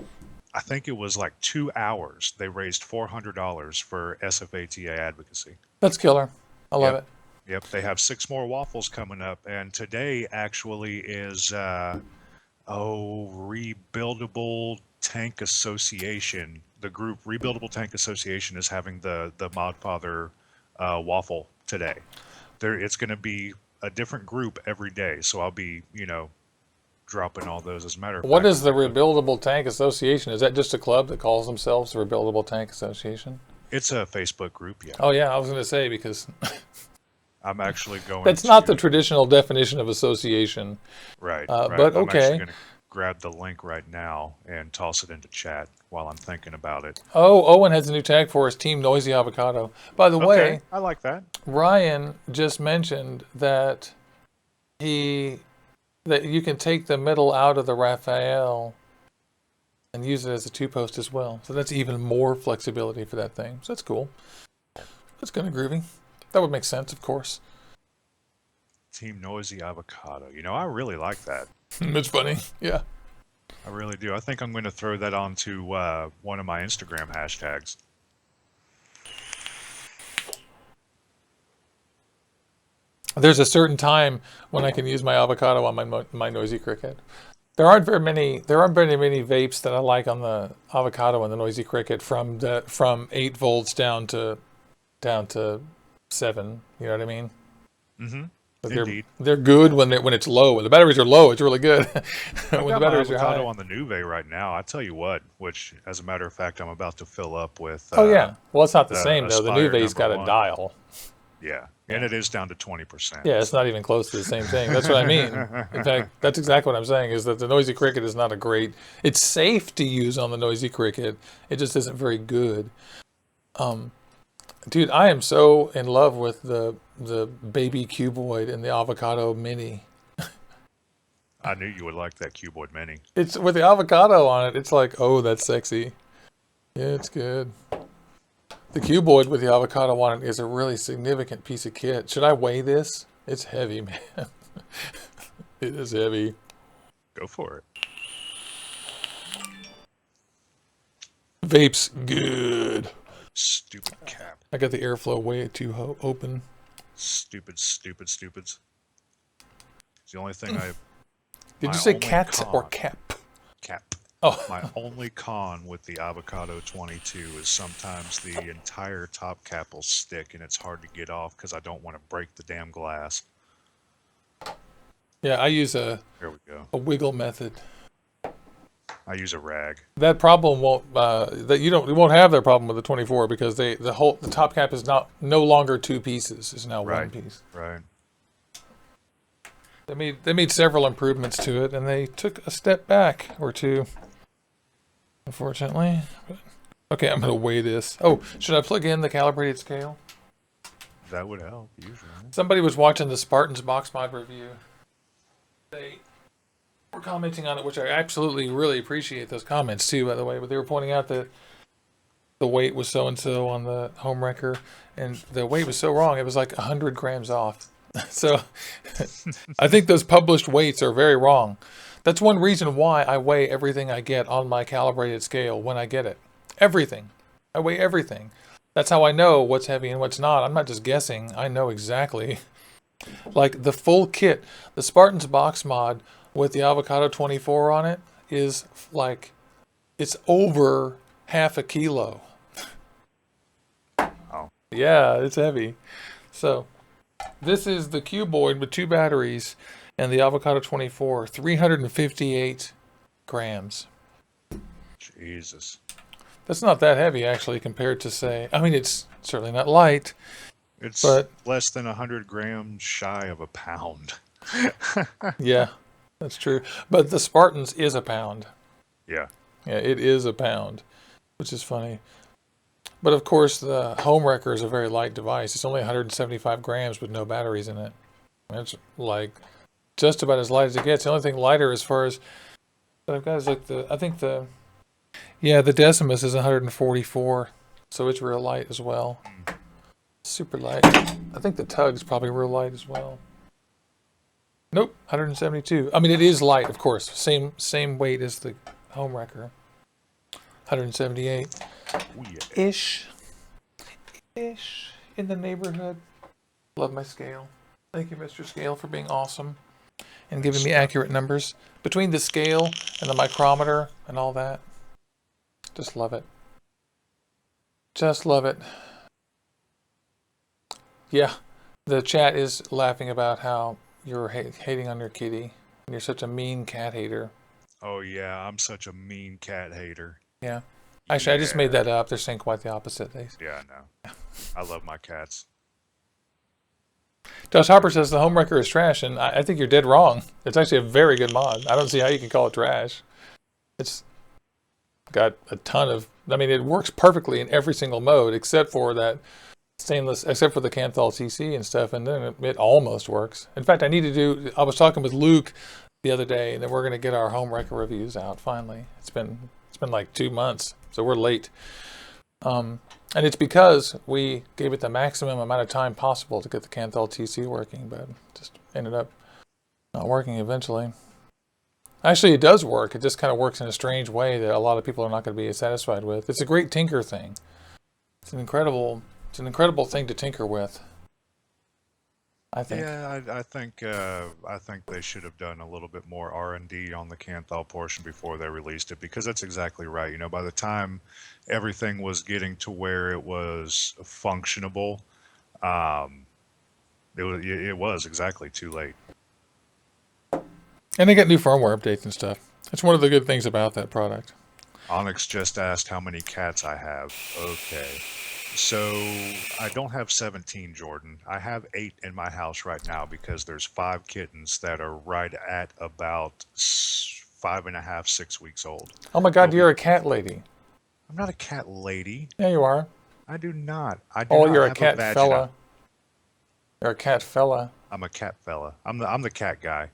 B: I think it was like 2 hours. They raised $400 for SFATA advocacy.
A: That's killer. I love it.
B: Yep. They have 6 more waffles coming up. And today actually is, Rebuildable Tank Association. The group Rebuildable Tank Association is having the Modfather waffle today. It's going to be a different group every day. So I'll be, dropping all those as a matter of fact.
A: What is the Rebuildable Tank Association? Is that just a club that calls themselves the Rebuildable Tank Association?
B: It's a Facebook group, yeah.
A: Oh, yeah, I was going to say, because
B: I'm actually going
A: that's not the traditional definition of association.
B: Right,
A: But
B: I'm
A: okay.
B: actually going to grab the link right now and toss it into chat while I'm thinking about it.
A: Oh, Owen has a new tag for us, Team Noisy Avocado. By the way,
B: I like that.
A: Ryan just mentioned that he that you can take the middle out of the Raphael and use it as a 2-post as well. So that's even more flexibility for that thing. So that's cool. That's kind of groovy. That would make sense, of course.
B: Team Noisy Avocado. You know, I really like that.
A: It's funny. Yeah.
B: I really do. I think I'm going to throw that onto one of my Instagram hashtags.
A: There's a certain time when I can use my avocado on my Noisy Cricket. There aren't very many vapes that I like on the avocado and the Noisy Cricket from 8 volts down to 7. You know what I mean?
B: Mm-hmm.
A: But
B: Indeed.
A: They're good when it's low. When the batteries are low, it's really good.
B: I've
A: When
B: got
A: the batteries
B: my
A: are high.
B: avocado on the Nuve right now. I tell you what, which, as a matter of fact, I'm about to fill up with.
A: Oh yeah. Well, it's not the same though. The
B: Aspire
A: Nuve's got a
B: #1.
A: dial.
B: Yeah, and it is down to 20%.
A: Yeah, it's not even close to the same thing. That's what I mean. In fact, that's exactly what I'm saying, is that the Noisy Cricket is not a great... It's safe to use on the Noisy Cricket. It just isn't very good. Dude, I am so in love with the baby cuboid and the avocado mini.
B: I knew you would like that Cuboid Mini.
A: It's with the avocado on it. It's like, oh, that's sexy. Yeah, it's good. The cuboid with the avocado on it is a really significant piece of kit. Should I weigh this? It's heavy, man. It is heavy.
B: Go for it.
A: Vape's good.
B: Stupid cap.
A: I got the airflow way too open.
B: Stupids. It's the only thing I...
A: Did
B: my
A: you say
B: only
A: cat or
B: con-
A: cap?
B: Cap.
A: Oh,
B: My only con with the Avocado 22 is sometimes the entire top cap will stick and it's hard to get off because I don't want to break the damn glass.
A: yeah. I use a
B: Here we go.
A: wiggle method.
B: I use a rag.
A: That problem won't. You won't have that problem with the 24 because the top cap is no longer 2 pieces. It's now 1 piece.
B: Right.
A: They made several improvements to it, and they took a step back or two. Unfortunately. Okay, I'm gonna weigh this. Oh, should I plug in the calibrated scale?
B: That would help, usually.
A: Somebody was watching the Spartans box mod review. They were commenting on it, which I absolutely really appreciate those comments too, by the way. But they were pointing out that the weight was so and so on the home wrecker, and the weight was so wrong. It was like 100 grams off. So I think those published weights are very wrong. That's one reason why I weigh everything I get on my calibrated scale when I get it. Everything. I weigh everything. That's how I know what's heavy and what's not. I'm not just guessing. I know exactly. Like the full kit, the Spartans box mod with the Avocado 24 on it is like, it's over half a kilo.
B: Oh.
A: Yeah, it's heavy. So this is the cuboid with 2 batteries and the Avocado 24, 358 grams.
B: Jesus.
A: That's not that heavy, actually, compared to, say... I mean, it's certainly not light.
B: It's
A: but
B: less than 100 grams shy of a pound.
A: Yeah, that's true. But the Spartans is a pound.
B: Yeah.
A: Yeah, it is a pound, which is funny. But, of course, the home wrecker is a very light device. It's only 175 grams with no batteries in it. That's, like, just about as light as it gets. The only thing lighter as far as... that I've got is, like, the Decimus is 144, so it's real light as well. Super light. I think the Tug's probably real light as well. Nope, 172. I mean, it is light, of course. Same weight as the home wrecker. 178.
B: Oh, yeah.
A: Ish, in the neighborhood. Love my scale. Thank you, Mr. Scale, for being awesome and giving me accurate numbers. Between the scale and the micrometer and all that. Just love it. Just love it. Yeah, the chat is laughing about how you're hating on your kitty. And you're such a mean cat hater.
B: Oh, yeah, I'm such a mean cat hater.
A: Yeah. Actually, I just made that up. They're saying quite the opposite.
B: Yeah, I know. I love my cats.
A: Josh Harper says the home wrecker is trash, and I think you're dead wrong. It's actually a very good mod. I don't see how you can call it trash. It's got a ton of... I mean, it works perfectly in every single mode, except for that stainless, except for the Canthal CC and stuff, and then it almost works. In fact, I was talking with Luke the other day, and then we're gonna get our home record reviews out finally. It's been like 2 months, so we're late. And it's because we gave it the maximum amount of time possible to get the Canthal TC working, but just ended up not working eventually. Actually, it does work. It just kind of works in a strange way that a lot of people are not going to be satisfied with. It's a great tinker thing. It's an incredible thing to tinker with, I think.
B: Yeah, I think they should have done a little bit more R&D on the Canthal portion before they released it, because that's exactly right. You know, by the time everything was getting to where it was functionable, it was exactly too late.
A: And they get new firmware updates and stuff. That's one of the good things about that product.
B: Onyx just asked how many cats I have. Okay. So I don't have 17, Jordan. I have 8 in my house right now because there's 5 kittens that are right at about 5.5, 6 weeks old.
A: Oh my God, you're a cat lady.
B: I'm not a cat lady.
A: Yeah, you are.
B: I do not.
A: You're a cat fella. You're a cat fella.
B: I'm a cat fella. I'm the cat guy.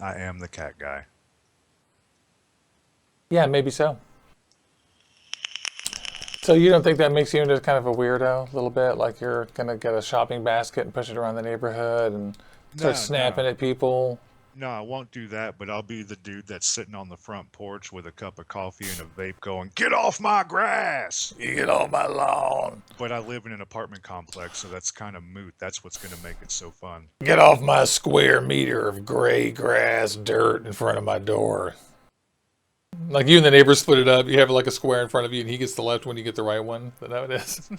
B: I am the cat guy.
A: Yeah, maybe so. So you don't think that makes you into kind of a weirdo a little bit? Like you're going to get a shopping basket and push it around the neighborhood and start snapping at people?
B: No, I won't do that, but I'll be the dude that's sitting on the front porch with a cup of coffee and a vape going, "Get off my grass!
A: You get off my lawn!"
B: But I live in an apartment complex, so that's kind of moot. That's what's going to make it so fun.
A: Get off my square meter of gray grass dirt in front of my door. Like you and the neighbors split it up. You have like a square in front of you, and he gets the left one, you get the right one. Is that how it is?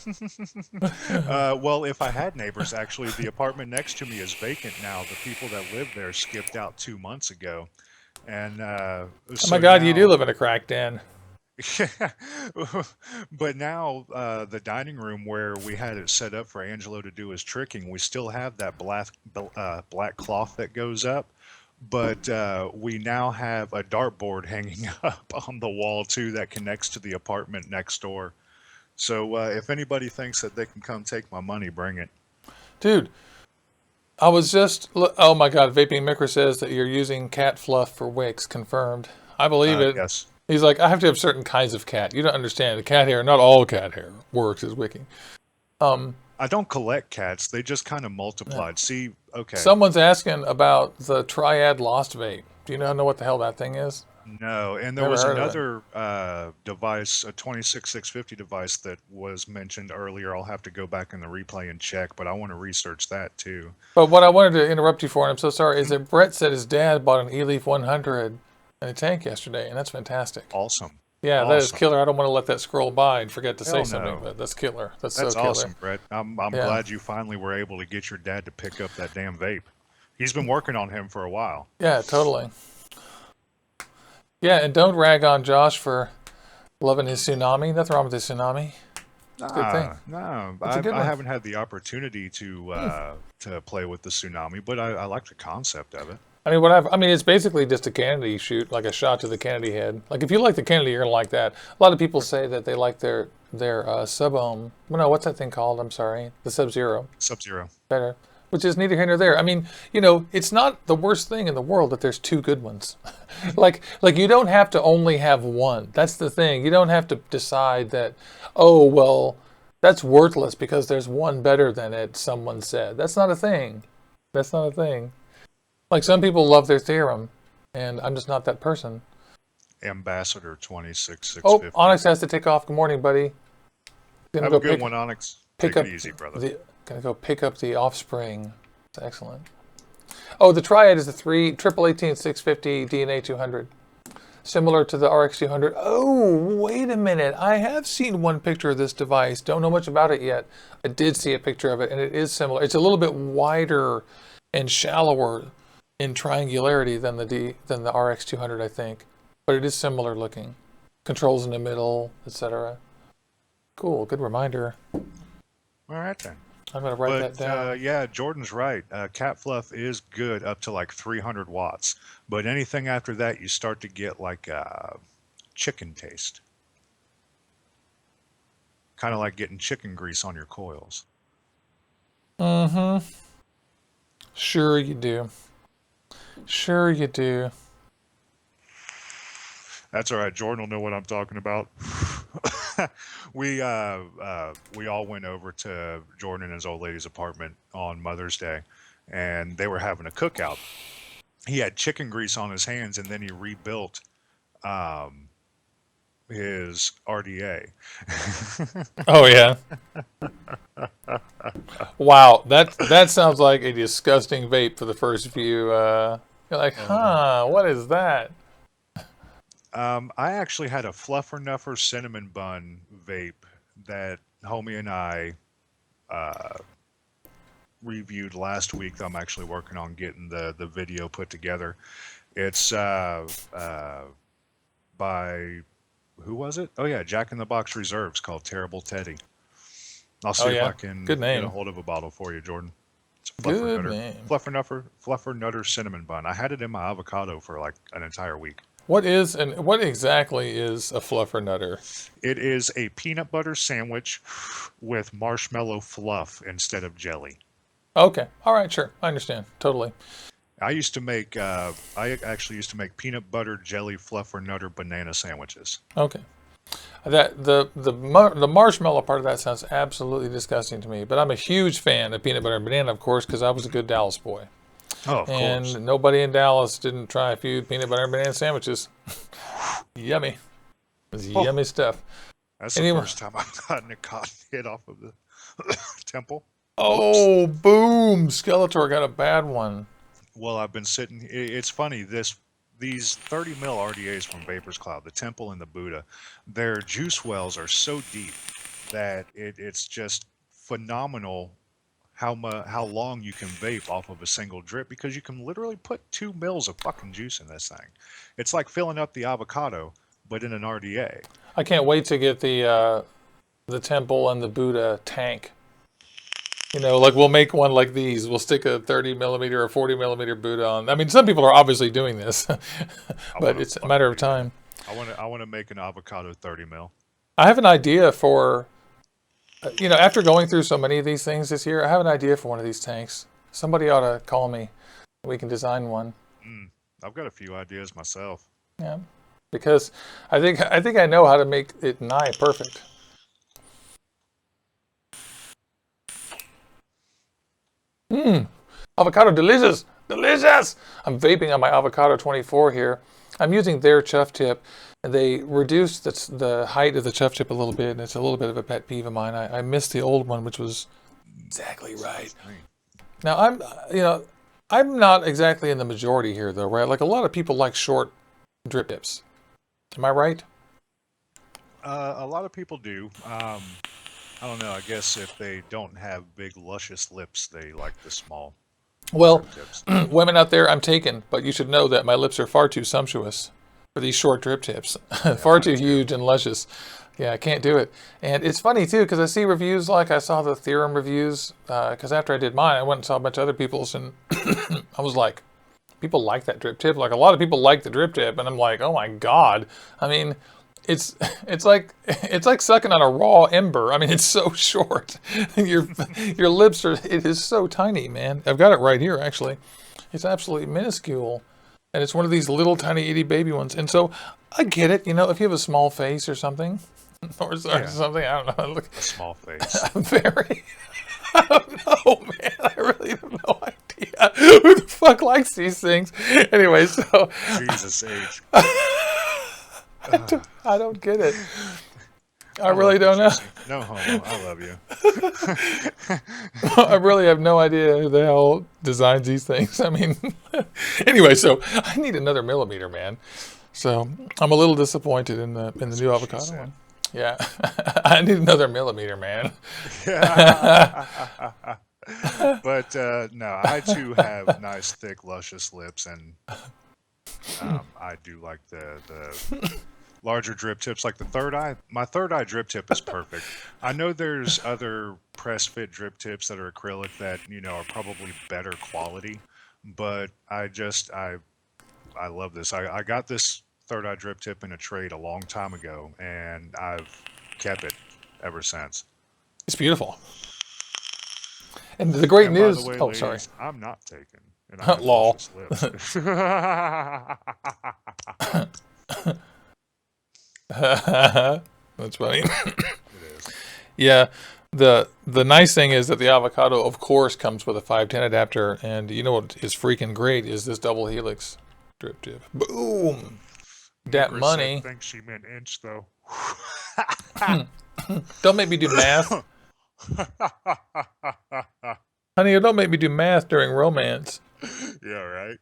B: Well, if I had neighbors, actually, the apartment next to me is vacant now. The people that live there skipped out 2 months ago. And
A: oh my God, you do live in a crack den.
B: But now the dining room where we had it set up for Angelo to do his tricking, we still have that black cloth that goes up. But we now have a dartboard hanging up on the wall, too, that connects to the apartment next door. So if anybody thinks that they can come take my money, bring it.
A: Dude, I was just... Oh, my God. Vaping Micro says that you're using cat fluff for wicks. Confirmed. I believe it.
B: Yes.
A: He's like, I have to have certain kinds of cat. You don't understand. The cat hair, not all cat hair works as wicking.
B: I don't collect cats. They just kind of multiplied. Yeah. See, okay.
A: Someone's asking about the Triad Lost Vape. Do you know what the hell that thing is?
B: No, and there was another device, a 26650 device that was mentioned earlier. I'll have to go back in the replay and check, but I want to research that too.
A: But what I wanted to interrupt you for, and I'm so sorry, is that Brett said his dad bought an E-Leaf 100 in a tank yesterday, and that's fantastic.
B: Awesome.
A: Yeah,
B: awesome.
A: That is killer. I don't want to let that scroll by and forget to say something, but that's killer. That's so killer.
B: Awesome, Brett. I'm glad you finally were able to get your dad to pick up that damn vape. He's been working on him for a while.
A: Yeah, totally. Yeah, and don't rag on Josh for loving his Tsunami. Nothing wrong with his Tsunami. It's a good thing.
B: No, I haven't had the opportunity to play with the Tsunami, but I like the concept of it.
A: I mean, it's basically just a Kennedy shoot, like a shot to the Kennedy head. Like if you like the Kennedy, you're gonna like that. A lot of people say that they like their sub-ohm. Well, no, what's that thing called? I'm sorry, the Sub-Zero.
B: Sub-Zero.
A: Better, which is neither here nor there. I mean, you know, it's not the worst thing in the world that there's 2 good ones. like you don't have to only have one. That's the thing. You don't have to decide that, oh well, that's worthless because there's one better than it. Someone said that's not a thing. That's not a thing. Like some people love their theorem, and I'm just not that person.
B: Ambassador 26650.
A: Oh, Onyx has to take off. Good morning, buddy.
B: Have a good one, Onyx. Take it easy, brother.
A: Gonna go pick up the offspring. That's excellent. Oh, the Triad is the 188650 DNA 200. Similar to the RX 200. Oh, wait a minute. I have seen one picture of this device. Don't know much about it yet. I did see a picture of it, and it is similar. It's a little bit wider and shallower in triangularity than the RX 200, I think, but it is similar looking. Controls in the middle, etc. Cool, good reminder.
B: All right then.
A: I'm gonna write that down.
B: Yeah, Jordan's right. Cat fluff is good up to like 300 watts, but anything after that, you start to get like chicken taste. Kind of like getting chicken grease on your coils.
A: Mm-hmm. Sure you do. Sure you do.
B: That's all right. Jordan will know what I'm talking about. We all went over to Jordan and his old lady's apartment on Mother's Day, and they were having a cookout. He had chicken grease on his hands, and then he rebuilt um, his RDA.
A: Oh yeah. Wow, that sounds like a disgusting vape for the first few. You're like, huh? What is that?
B: I actually had a Fluffer Nuffer cinnamon bun vape that homie and I uh, reviewed last week. I'm actually working on getting the video put together. It's by who was it? Oh yeah, Jack in the Box Reserves, called Terrible Teddy. I'll
A: Oh
B: see if I
A: yeah,
B: can
A: good
B: get a
A: name.
B: hold of a bottle for you, Jordan. It's a
A: Good name.
B: Fluffer Nutter cinnamon bun. I had it in my avocado for like an entire week.
A: What exactly is a fluffer nutter?
B: It is a peanut butter sandwich with marshmallow fluff instead of jelly.
A: Okay, all right, sure, I understand totally.
B: I actually used to make peanut butter jelly fluffer nutter banana sandwiches.
A: Okay, that the marshmallow part of that sounds absolutely disgusting to me. But I'm a huge fan of peanut butter and banana, of course, because I was a good Dallas boy,
B: Oh, of course.
A: and nobody in Dallas didn't try a few peanut butter and banana sandwiches. Yummy, it's
B: Oh,
A: yummy stuff.
B: that's the
A: Anyway,
B: first time I've gotten a cotton hit off of the temple. Whoops.
A: oh boom, Skeletor got a bad one.
B: Well, I've been sitting. It's funny. These 30 mil RDAs from Vapors Cloud, the Temple and the Buddha, their juice wells are so deep that it's just phenomenal how long you can vape off of a single drip, because you can literally put 2 mils of fucking juice in this thing. It's like filling up the avocado, but in an RDA.
A: I can't wait to get the temple and the Buddha tank. You know, like we'll make one like these. We'll stick a 30 millimeter or 40 millimeter Buddha on. I mean, some people are obviously doing this,
B: I
A: but
B: want to
A: it's a matter of
B: fucking do that.
A: time.
B: I want to make an avocado 30 mil.
A: I have an idea for, after going through so many of these things this year, I have an idea for one of these tanks. Somebody ought to call me. We can design one.
B: Mm, I've got a few ideas myself.
A: Yeah, because I think I know how to make it nigh perfect. Mmm, avocado delicious, delicious. I'm vaping on my avocado 24 here. I'm using their chuff tip, and they reduced the height of the chuff tip a little bit, and it's a little bit of a pet peeve of mine. I missed the old one, which was exactly right. Now I'm not exactly in the majority here though, right? Like a lot of people like short drip tips. Am I right?
B: A lot of people do. I don't know. I guess if they don't have big, luscious lips, they like the small
A: Well,
B: drip tips.
A: women out there, I'm taken, but you should know that my lips are far too sumptuous for these short drip tips.
B: Yeah,
A: Far
B: mine
A: too
B: too.
A: huge and luscious. Yeah, I can't do it. And it's funny too, because I see reviews like I saw the Theorem reviews, because after I did mine, I went and saw a bunch of other people's, and I was like, people like that drip tip. Like a lot of people like the drip tip, and I'm like, oh my God. I mean, it's it's like sucking on a raw ember. I mean, it's so short. Your lips are, it is so tiny, man. I've got it right here actually. It's absolutely minuscule. And it's one of these little tiny itty baby ones. And so I get it, if you have a small face or something, or
B: Yeah,
A: something, I don't know. Look,
B: a small face.
A: I'm very, I don't know, man. I really have no idea who the fuck likes these things. Anyway, so
B: Jesus age.
A: I don't get it. I
B: I
A: really
B: love you,
A: don't know.
B: Jesse. No homo. I love you.
A: I really have no idea who the hell designs these things. I mean, anyway, so I need another millimeter, man. So I'm a little disappointed in the
B: That's
A: new
B: what she
A: avocado
B: said.
A: one. Yeah, I need another millimeter, man.
B: But no, I too have nice, thick, luscious lips, and I do like the larger drip tips, like the third eye. My third eye drip tip is perfect. I know there's other press fit drip tips that are acrylic that are probably better quality, but I love this. I got this third eye drip tip in a trade a long time ago, and I've kept it ever since.
A: It's beautiful. And the great
B: And
A: news.
B: by the way,
A: Oh,
B: ladies,
A: sorry.
B: I'm not taken. And I have
A: Lol.
B: luscious lips.
A: That's funny.
B: It is.
A: Yeah. The nice thing is that the avocado, of course, comes with a 510 adapter, and you know what is freaking great is this double helix drip tip. Boom. Dat
B: Nickra
A: money.
B: said, thinks she meant inch though.
A: Don't make me do math. Honey, don't make me do math during romance.
B: Yeah, right.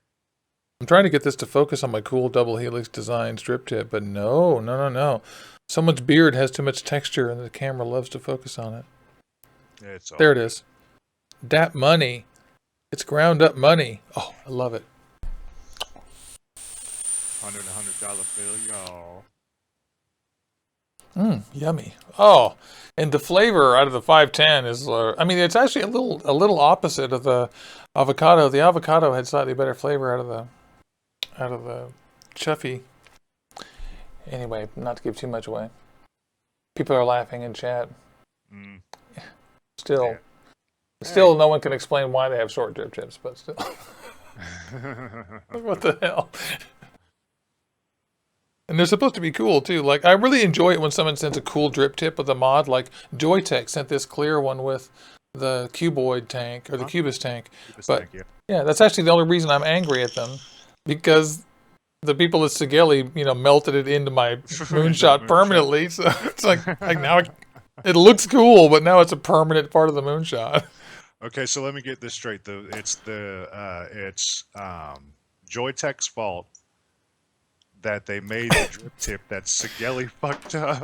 A: I'm trying to get this to focus on my cool double helix design strip tip, but no. Someone's beard has too much texture and the camera loves to focus on it.
B: It's all
A: There it is. Dat money. It's ground up money. Oh, I love it.
B: $100 bill, y'all.
A: Yummy. Oh, and the flavor out of the 510 is, I mean, it's actually a little opposite of the avocado. The avocado had slightly better flavor out of the chuffy. Anyway, not to give too much away. People are laughing in chat. Still, no one can explain why they have short drip tips, but still. What the hell? And they're supposed to be cool too. Like, I really enjoy it when someone sends a cool drip tip with a mod. Like Joytech sent this clear one with the cuboid tank or the Cubist tank. Yeah, that's actually the only reason I'm angry at them, because the people at Sigeli, melted it into my moonshot permanently. So it's like now it looks cool, but now it's a permanent part of the moonshot.
B: Okay, so let me get this straight. It's Joytech's fault that they made the drip tip that Sigeli fucked up.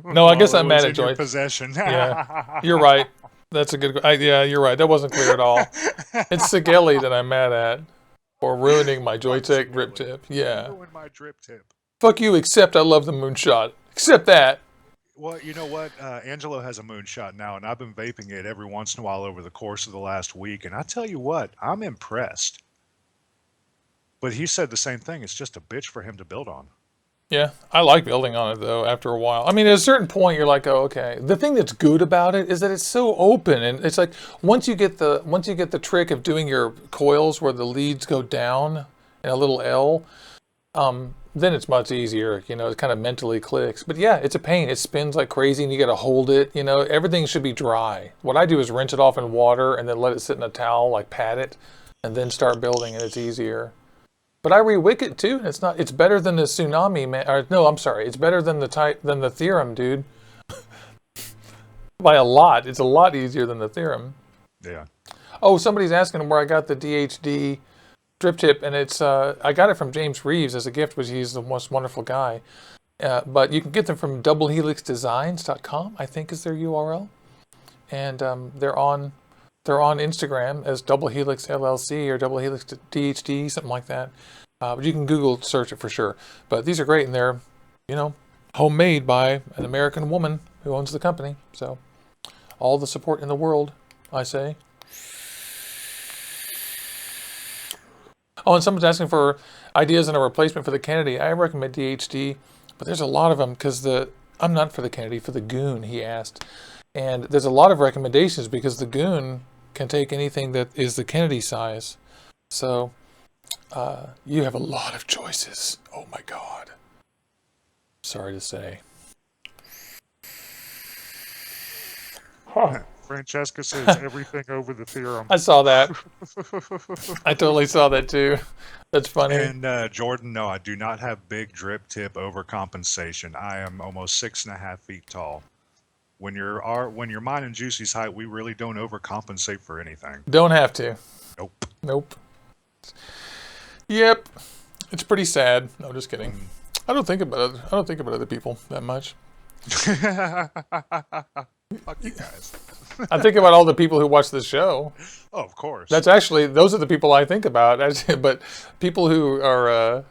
A: No, I guess I'm mad at Joy.
B: Possession.
A: Yeah, you're right. That's a good. Yeah, you're right. That wasn't clear at all. It's Sigeli that I'm mad at for ruining my Joytech drip tip. Yeah.
B: Ruined my drip tip.
A: Fuck you. Except I love the moonshot. Except that.
B: Well, you know what? Angelo has a moonshot now, and I've been vaping it every once in a while over the course of the last week. And I tell you what, I'm impressed. But he said the same thing. It's just a bitch for him to build on.
A: Yeah, I like building on it though. After a while, I mean, at a certain point, you're like, oh, okay. The thing that's good about it is that it's so open, and it's like once you get the trick of doing your coils where the leads go down in a little L, then it's much easier. It kind of mentally clicks. But yeah, it's a pain. It spins like crazy, and you got to hold it. Everything should be dry. What I do is rinse it off in water and then let it sit in a towel, like pat it, and then start building, and it's easier. But I rewick it too. It's better than the Tsunami, man. Or, no, I'm sorry. It's better than the Theorem, dude. By a lot. It's a lot easier than the Theorem.
B: Yeah.
A: Oh, somebody's asking where I got the DHD drip tip, and it's I got it from James Reeves as a gift, which he's the most wonderful guy. But you can get them from doublehelixdesigns.com, I think is their URL, and they're on Instagram as Double Helix LLC or Double Helix DHD, something like that. But you can Google search it for sure. But these are great, and they're, homemade by an American woman who owns the company. So all the support in the world, I say. Oh, and someone's asking for ideas on a replacement for the Kennedy. I recommend DHD, but there's a lot of them because I'm not for the Kennedy, for the Goon, he asked. And there's a lot of recommendations because the Goon can take anything that is the Kennedy size. So you have a lot of choices. Oh my God. Sorry to say.
B: Francesca says everything over the Theorem.
A: I saw that. I totally saw that too. That's funny.
B: And Jordan, no, I do not have big drip tip overcompensation. I am almost 6.5 feet tall. When you're mine and Juicy's height, we really don't overcompensate for anything.
A: Don't have to.
B: Nope.
A: Yep. It's pretty sad. No, just kidding. I don't think about other people that much.
B: Fuck you guys.
A: I think about all the people who watch the show.
B: Oh, of course.
A: Those are the people I think about. But people who are,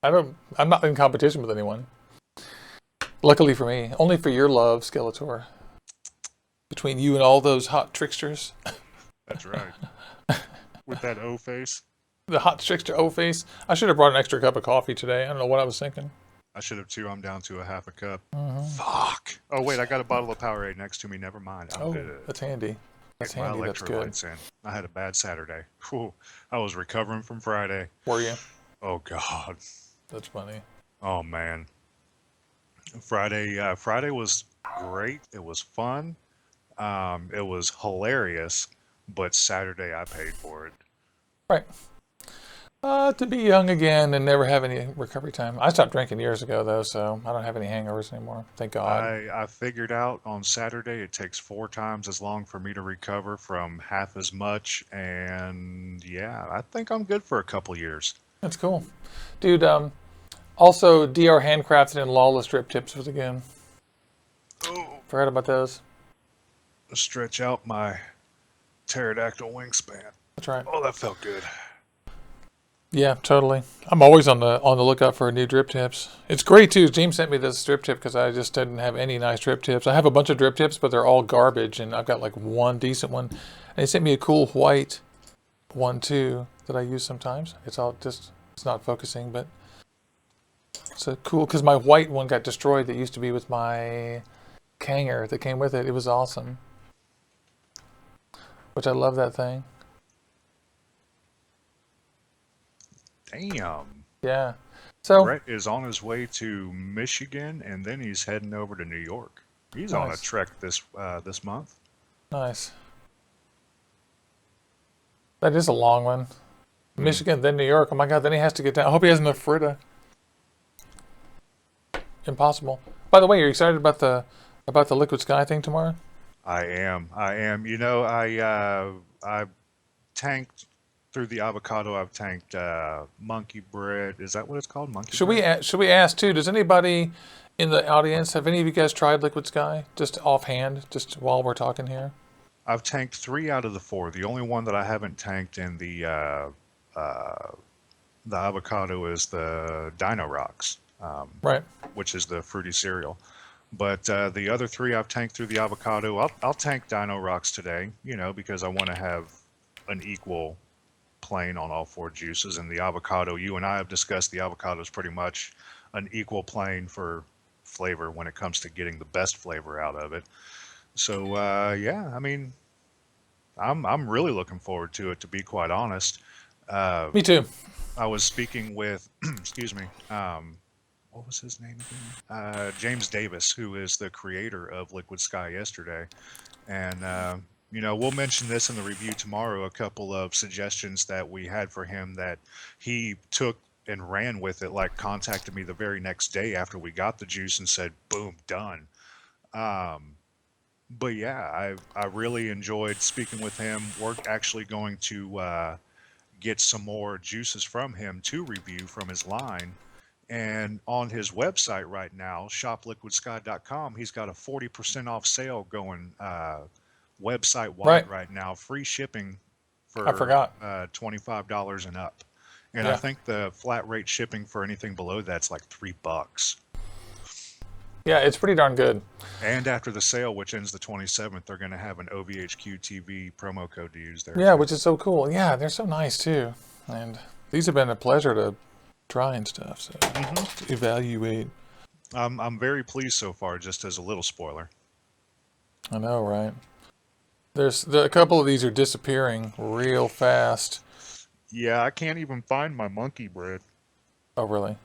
A: I'm not in competition with anyone. Luckily for me, only for your love, Skeletor. Between you and all those hot tricksters.
B: That's right. With that O face.
A: The hot trickster O face. I should have brought an extra cup of coffee today. I don't know what I was thinking.
B: I should have too. I'm down to a half a cup.
A: Mm-hmm.
B: Fuck. Oh wait, I got a bottle of Powerade next to me. Never mind. I'm good.
A: That's handy. That's
B: Get my
A: handy. That's good.
B: electrolytes in. I had a bad Saturday. Whew, I was recovering from Friday.
A: Were you?
B: Oh God.
A: That's funny.
B: Oh man. Friday was great. It was fun. It was hilarious. But Saturday I paid for it.
A: Right. To be young again and never have any recovery time. I stopped drinking years ago, though, so I don't have any hangovers anymore. Thank God.
B: I figured out on Saturday it takes 4 times as long for me to recover from half as much, and yeah, I think I'm good for a couple years.
A: That's cool. Dude, also, DR Handcrafted and Lawless Drip Tips was again.
B: Oh,
A: Forgot about those.
B: stretch out my pterodactyl wingspan.
A: That's right.
B: Oh, that felt good.
A: Yeah, totally. I'm always on the lookout for new drip tips. It's great too. James sent me this drip tip because I just didn't have any nice drip tips. I have a bunch of drip tips, but they're all garbage, and I've got like one decent one. And he sent me a cool white one too that I use sometimes. It's not focusing, but it's a cool because my white one got destroyed. That used to be with my Kanger that came with it. It was awesome, which I love that thing.
B: Damn.
A: Yeah. So
B: Brett is on his way to Michigan, and then he's heading over to New York. He's on a
A: Nice.
B: trek this this month.
A: Nice. That is a long one. Michigan, then New York. Oh my God, then he has to get down. I hope he has enough Frida. Impossible. By the way, are you excited about the Liquid Sky thing tomorrow?
B: I am. You know, I tanked through the avocado. I've tanked monkey bread. Is that what it's called? Monkey bread?
A: Should we ask too? Does anybody in the audience have any of you guys tried Liquid Sky? Just offhand, just while we're talking here.
B: I've tanked 3 out of the 4. The only one that I haven't tanked in the avocado is the Dino Rocks,
A: Right.
B: which is the fruity cereal. But the other 3 I've tanked through the avocado. I'll tank Dino Rocks today, you know, because I want to have an equal plane on all 4 juices. And the avocado, you and I have discussed, the avocado is pretty much an equal plane for flavor when it comes to getting the best flavor out of it. So yeah, I mean, I'm really looking forward to it, to be quite honest.
A: Me too.
B: I was speaking with, excuse me, what was his name again? James Davis, who is the creator of Liquid Sky yesterday. And, you know, we'll mention this in the review tomorrow, a couple of suggestions that we had for him that he took and ran with it, like contacted me the very next day after we got the juice and said, boom, done. But yeah, I really enjoyed speaking with him. We're actually going to get some more juices from him to review from his line. And on his website right now, shopliquidsky.com, he's got a 40% off sale going website wide right now. Free shipping for
A: I forgot.
B: $25 and up. And
A: Yeah.
B: I think the flat rate shipping for anything below that's like $3.
A: Yeah, it's pretty darn good.
B: And after the sale, which ends the 27th, they're going to have an OVHQ TV promo code to use there.
A: Yeah, which is so cool. Yeah, they're so nice too. And these have been a pleasure to try and stuff. So to evaluate.
B: I'm very pleased so far, just as a little spoiler.
A: I know, right? A couple of these are disappearing real fast.
B: Yeah, I can't even find my monkey bread.
A: Oh, really?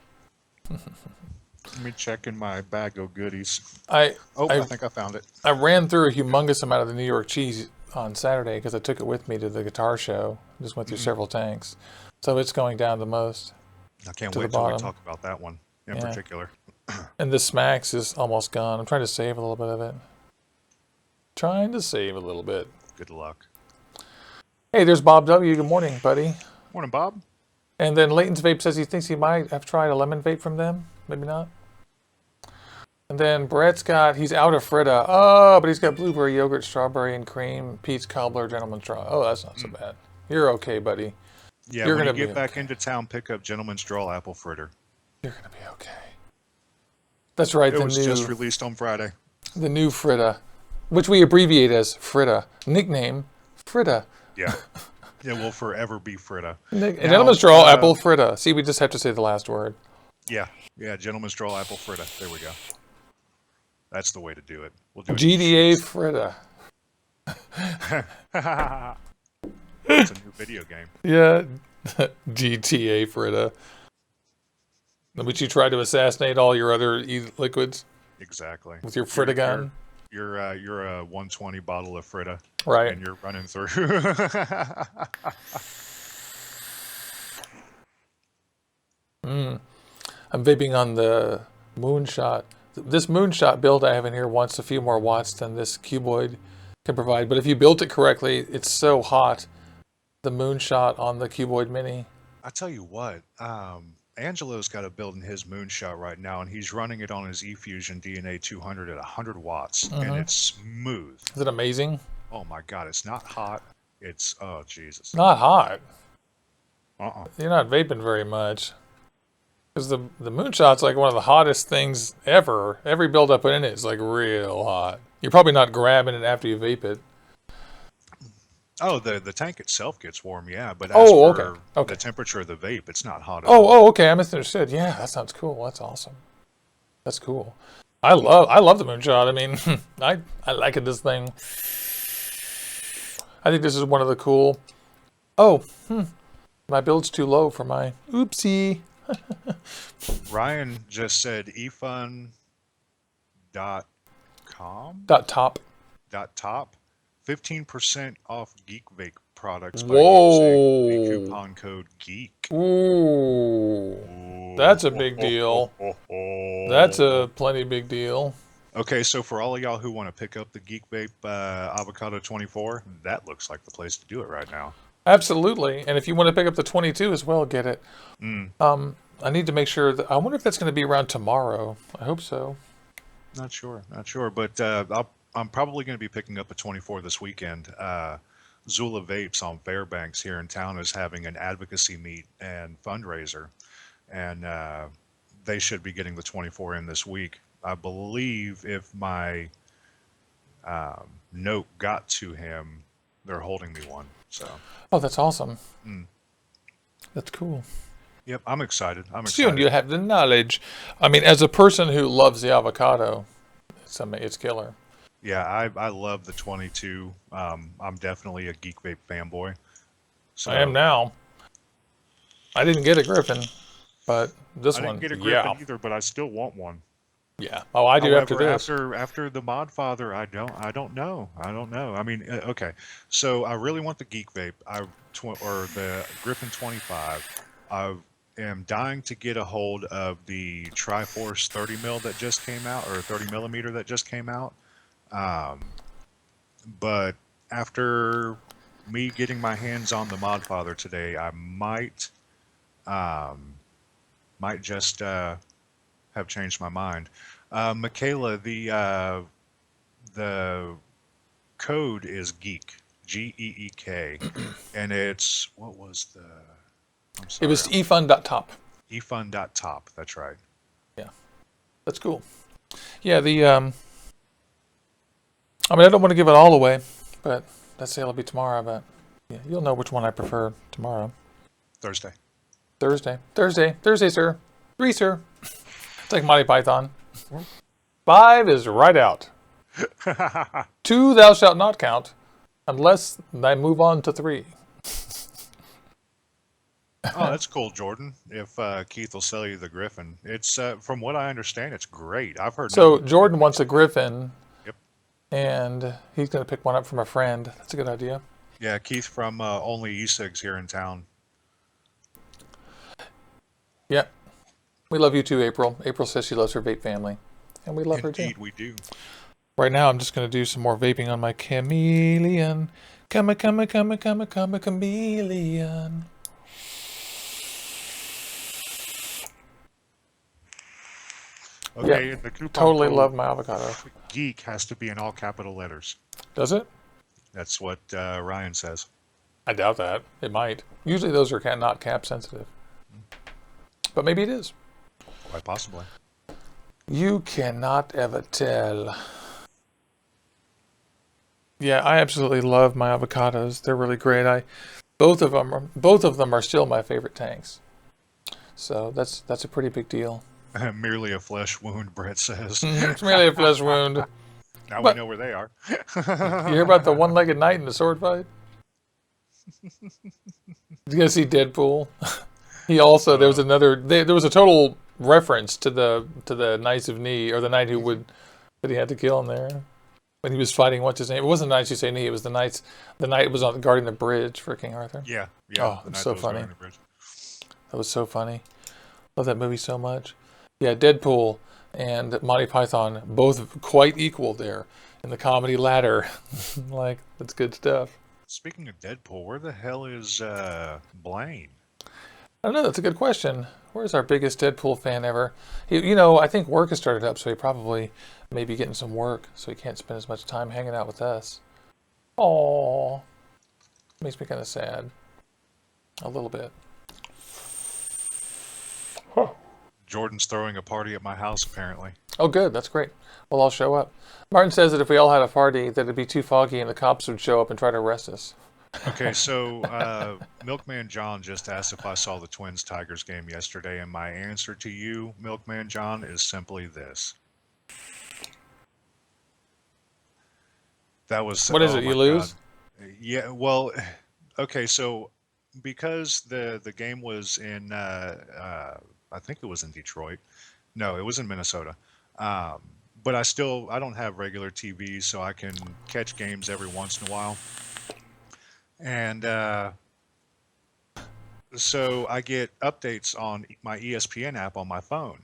B: Let me check in my bag of goodies.
A: I
B: think I found it.
A: I ran through a humongous amount of the New York cheese on Saturday because I took it with me to the guitar show. Just went through several tanks. So it's going down the most.
B: I can't
A: to
B: wait
A: the
B: till we
A: bottom.
B: talk about that one in
A: Yeah.
B: particular.
A: And the Smacks is almost gone. I'm trying to save a little bit of it. Trying to save a little bit.
B: Good luck.
A: Hey, there's Bob W. Good morning, buddy.
B: Morning, Bob.
A: And then Leighton's Vape says he thinks he might have tried a lemon vape from them. Maybe not. And then he's out of Frida. Oh, but he's got blueberry yogurt, strawberry and cream, peach cobbler, gentleman's draw. Oh, that's not so bad. You're okay, buddy.
B: Yeah,
A: You're
B: when you
A: gonna be
B: get back
A: okay.
B: into town, pick up Gentleman's Draw Apple Fritter.
A: You're going to be okay. That's right.
B: It was just released on Friday.
A: The new Frida, which we abbreviate as Frida. Nickname, Frida.
B: Yeah. It will forever be Fritta.
A: Gentleman's Draw, Apple Frida. See, we just have to say the last word.
B: Yeah. Gentleman's Draw Apple Fritta. There we go. That's the way to do it. We'll do it.
A: GDA Frida.
B: It's a new video game.
A: Yeah. GTA Frida. Would you try to assassinate all your other liquids
B: Exactly.
A: with your Frida gun?
B: You're a 120 bottle of Frida,
A: Right.
B: and you're running through.
A: I'm vaping on the Moonshot. This Moonshot build I have in here wants a few more watts than this cuboid can provide. But if you built it correctly, it's so hot. The Moonshot on the cuboid mini.
B: I tell you what, Angelo's got a build in his Moonshot right now, and he's running it on his eFusion DNA 200 at 100 watts, and it's smooth.
A: Is it amazing?
B: Oh my God, it's not hot. It's, oh Jesus.
A: Not hot.
B: Uh-uh.
A: You're not vaping very much. Because the Moonshot's like one of the hottest things ever. Every build I put in it is like real hot. You're probably not grabbing it after you vape it.
B: Oh, the tank itself gets warm, yeah, but as
A: Oh,
B: for
A: okay.
B: the temperature of the vape, it's not hot at all.
A: Oh, okay. I misunderstood. Yeah, that sounds cool. That's awesome. That's cool. I love the Moonshot. I mean, I like it. This thing. I think this is one of the cool. Oh, my build's too low for my. Oopsie.
B: Ryan just said efun.com
A: .top.
B: .top 15% off Geek Vape products by
A: Whoa.
B: using the coupon code GEEK.
A: Ooh. That's a big deal. That's a plenty big deal.
B: Okay, so for all of y'all who want to pick up the Geek Vape Avocado 24, that looks like the place to do it right now.
A: Absolutely. And if you want to pick up the 22 as well, get it. I need to make sure that, I wonder if that's going to be around tomorrow. I hope so.
B: Not sure, but I'm probably going to be picking up a 24 this weekend. Zula Vapes on Fairbanks here in town is having an advocacy meet and fundraiser, and they should be getting the 24 in this week. I believe if my note got to him, they're holding me one. So.
A: Oh, that's awesome. That's cool.
B: Yep, I'm excited.
A: Soon you have the knowledge. I mean, as a person who loves the avocado, it's killer.
B: Yeah, I love the 22. I'm definitely a Geek Vape fanboy. So,
A: I am now. I didn't get a Griffin, but this one,
B: I didn't get a Griffin either, but I still want one.
A: Yeah. Oh, I do.
B: However,
A: after this.
B: After the Modfather, I don't know. I mean, okay. So I really want the Geek Vape. Or the Griffin 25. I am dying to get a hold of the Triforce 30 mil that just came out, or 30 millimeter that just came out. But after me getting my hands on the Modfather today, I might just have changed my mind. Michaela, the code is GEEK, GEEK, and it's, what was the, I'm sorry.
A: It was efun.top.
B: efun.top, that's right.
A: Yeah, that's cool. Yeah, I mean, I don't want to give it all away, but that sale will be tomorrow, but yeah, you'll know which one I prefer tomorrow.
B: Thursday,
A: sir. 3, sir. It's like Monty Python. 5 is right out. 2 thou shalt not count, unless I move on to 3.
B: Oh, that's cool, Jordan. If Keith will sell you the Griffin, it's from what I understand, it's great. I've heard.
A: So Jordan wants a Griffin.
B: Yep.
A: And he's going to pick one up from a friend. That's a good idea.
B: Yeah, Keith from Only E-Cigs here in town.
A: Yeah. We love you too, April. April says she loves her vape family. And we love her too.
B: Indeed, we do.
A: Right now, I'm just going to do some more vaping on my Chameleon. Chameleon.
B: Okay,
A: Yeah,
B: the coupon
A: totally
B: code
A: love my avocado.
B: GEEK has to be in all capital letters.
A: Does it?
B: That's what Ryan says.
A: I doubt that. It might. Usually those are not cap sensitive. But maybe it is.
B: Quite possibly.
A: You cannot ever tell. Yeah, I absolutely love my avocados. They're really great. Both of them are still my favorite tanks. So that's a pretty big deal.
B: Merely a flesh wound, Brett says.
A: It's merely a flesh wound.
B: Now
A: But
B: we know where they are.
A: you hear about the one-legged knight in the sword fight? Did you guys see Deadpool? He also there was another. There was a total reference to the Knights of Knee, or the knight who would that he had to kill him there when he was fighting. What's his name? It wasn't the Knights who say Knee. It was the knights. The knight was on guarding the bridge for King Arthur.
B: Yeah.
A: Oh,
B: the
A: it's
B: night
A: so
B: that was
A: funny.
B: going to bridge.
A: That was so funny. Love that movie so much. Yeah, Deadpool and Monty Python both quite equal there in the comedy ladder. Like, that's good stuff.
B: Speaking of Deadpool, where the hell is Blaine?
A: I don't know. That's a good question. Where's our biggest Deadpool fan ever? I think work has started up, so he probably may be getting some work, so he can't spend as much time hanging out with us. Aww. Makes me kind of sad. A little bit.
B: Jordan's throwing a party at my house, apparently.
A: Oh, good. That's great. Well, I'll show up. Martin says that if we all had a party, that it'd be too foggy and the cops would show up and try to arrest us.
B: Okay, so Milkman John just asked if I saw the Twins Tigers game yesterday, and my answer to you, Milkman John, is simply this. That was...
A: What is
B: oh
A: it?
B: my
A: You lose?
B: God. Yeah, well, okay, so because the game was in, I think it was in Detroit. No, it was in Minnesota. But I don't have regular TV, so I can catch games every once in a while. And so I get updates on my ESPN app on my phone.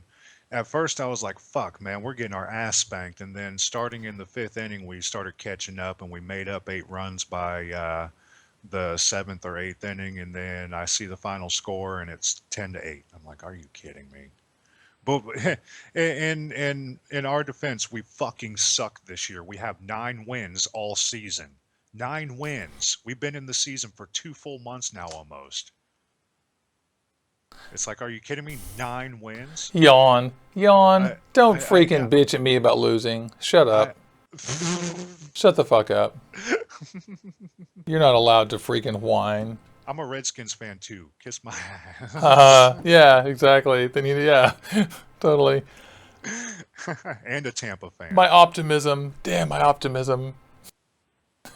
B: At first, I was like, fuck, man, we're getting our ass spanked. And then starting in the 5th inning, we started catching up, and we made up 8 runs by the 7th or 8th inning. And then I see the final score, and it's 10-8. I'm like, are you kidding me? But in our defense, we fucking suck this year. We have 9 wins all season. 9 wins. We've been in the season for 2 full months now, almost. It's like, are you kidding me? 9 wins?
A: Yawn. Don't freaking bitch at me about losing. Shut up. Shut the fuck up. You're not allowed to freaking whine.
B: I'm a Redskins fan too. Kiss my ass.
A: Yeah, exactly. Then yeah, totally.
B: And a Tampa fan.
A: My optimism. Damn, my optimism.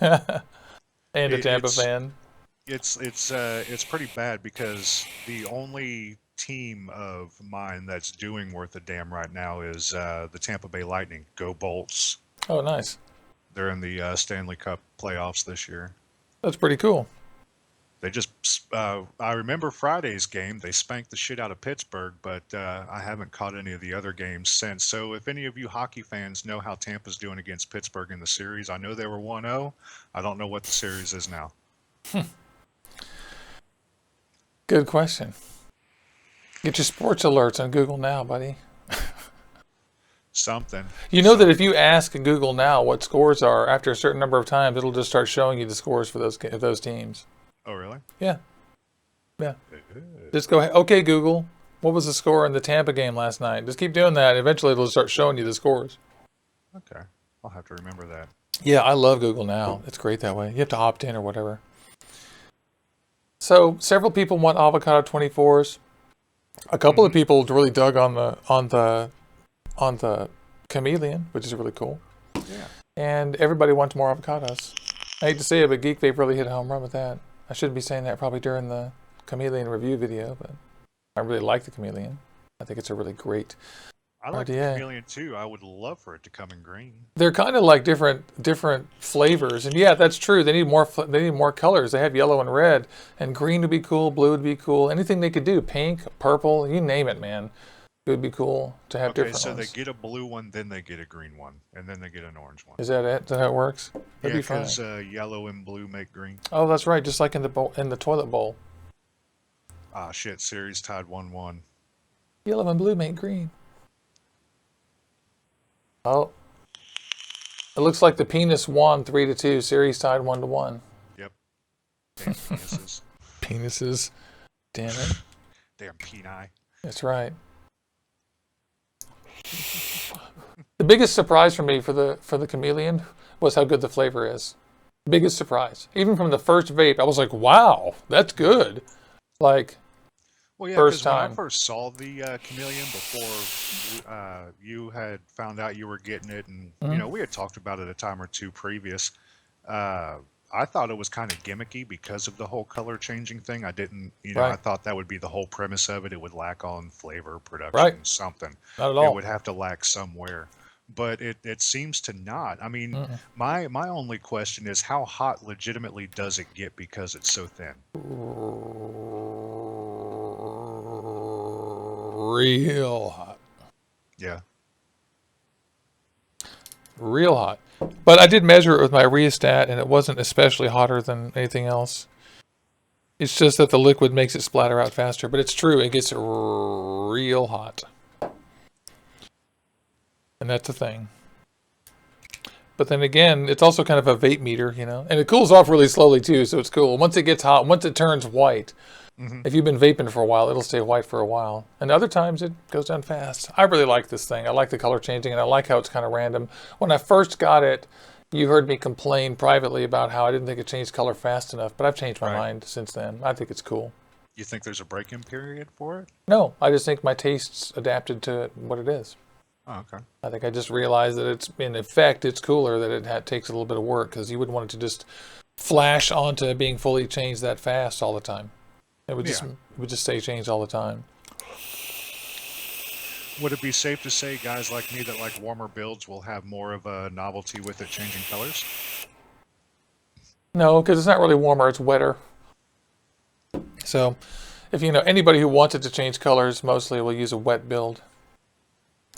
A: And a Tampa fan.
B: It's pretty bad because the only team of mine that's doing worth a damn right now is the Tampa Bay Lightning. Go Bolts.
A: Oh, nice.
B: They're in the Stanley Cup playoffs this year.
A: That's pretty cool.
B: They just, I remember Friday's game, they spanked the shit out of Pittsburgh, but I haven't caught any of the other games since. So if any of you hockey fans know how Tampa's doing against Pittsburgh in the series, I know they were 1-0. I don't know what the series is now.
A: Good question. Get your sports alerts on Google now, buddy.
B: Something.
A: You know that if you ask Google now what scores are, after a certain number of times, it'll just start showing you the scores for those teams.
B: Oh, really?
A: Yeah. Just go ahead. Okay, Google, what was the score in the Tampa game last night? Just keep doing that. Eventually, it'll start showing you the scores.
B: Okay. I'll have to remember that.
A: Yeah, I love Google now. It's great that way. You have to opt in or whatever. So, several people want avocado 24s. A couple of people really dug on the Chameleon, which is really cool.
B: Yeah.
A: And everybody wants more avocados. I hate to say it, but Geek Vape really hit a home run with that. I shouldn't be saying that probably during the Chameleon review video, but I really like the Chameleon. I think it's a really great
B: I like
A: RDA.
B: the Chameleon too. I would love for it to come in green.
A: They're kind of like different flavors, and yeah, that's true. They need more colors. They have yellow and red, and green would be cool, blue would be cool. Anything they could do, pink, purple, you name it, man. It would be cool to have different ones.
B: Okay, so they get a blue one, then they get a green one, and then they get an orange one.
A: Is that it? Is that how it works? That'd
B: Yeah,
A: be fine.
B: because yellow and blue make green.
A: Oh, that's right. Just like in the toilet bowl.
B: Ah, shit. Series tied 1-1.
A: Yellow and blue make green. Oh. It looks like the penis won 3-2. Series tied 1-1.
B: Yep. Damn penises.
A: Penises. Damn it.
B: Damn peni.
A: That's right. The biggest surprise for me for the Chameleon was how good the flavor is. Biggest surprise. Even from the first vape, I was like, wow, that's good. Like,
B: Well, yeah,
A: First
B: because when I
A: time.
B: first saw the Chameleon before you had found out you were getting it, and
A: Hmm.
B: we had talked about it a time or two previous. Uh, I thought it was kind of gimmicky because of the whole color changing thing. I didn't, I
A: Right.
B: thought that would be the whole premise of it. It would lack on flavor,
A: Right.
B: production, something.
A: Not at
B: It
A: all.
B: would have to lack somewhere. But it seems to not. I mean,
A: Mm-mm.
B: my only question is how hot legitimately does it get because it's so thin?
A: Real hot.
B: Yeah.
A: Real hot. But I did measure it with my rheostat, and it wasn't especially hotter than anything else. It's just that the liquid makes it splatter out faster. But it's true, it gets real hot. And that's the thing. But then again, it's also kind of a vape meter, and it cools off really slowly too, so it's cool. Once it gets hot, once it turns white,
B: Hmm.
A: if you've been vaping for a while, it'll stay white for a while. And other times it goes down fast. I really like this thing. I like the color changing, and I like how it's kind of random. When I first got it, you heard me complain privately about how I didn't think it changed color fast enough, but I've changed my
B: Right.
A: mind since then. I think it's cool.
B: You think there's a break-in period for it?
A: No, I just think my tastes adapted to what it is.
B: Oh, okay.
A: I think I just realized that it's, in effect, it's cooler, that takes a little bit of work, because you wouldn't want it to just flash onto being fully changed that fast all the time.
B: Yeah.
A: It would just stay changed all the time.
B: Would it be safe to say guys like me that like warmer builds will have more of a novelty with it changing colors?
A: No, because it's not really warmer, it's wetter. So, if anybody who wants it to change colors, mostly will use a wet build,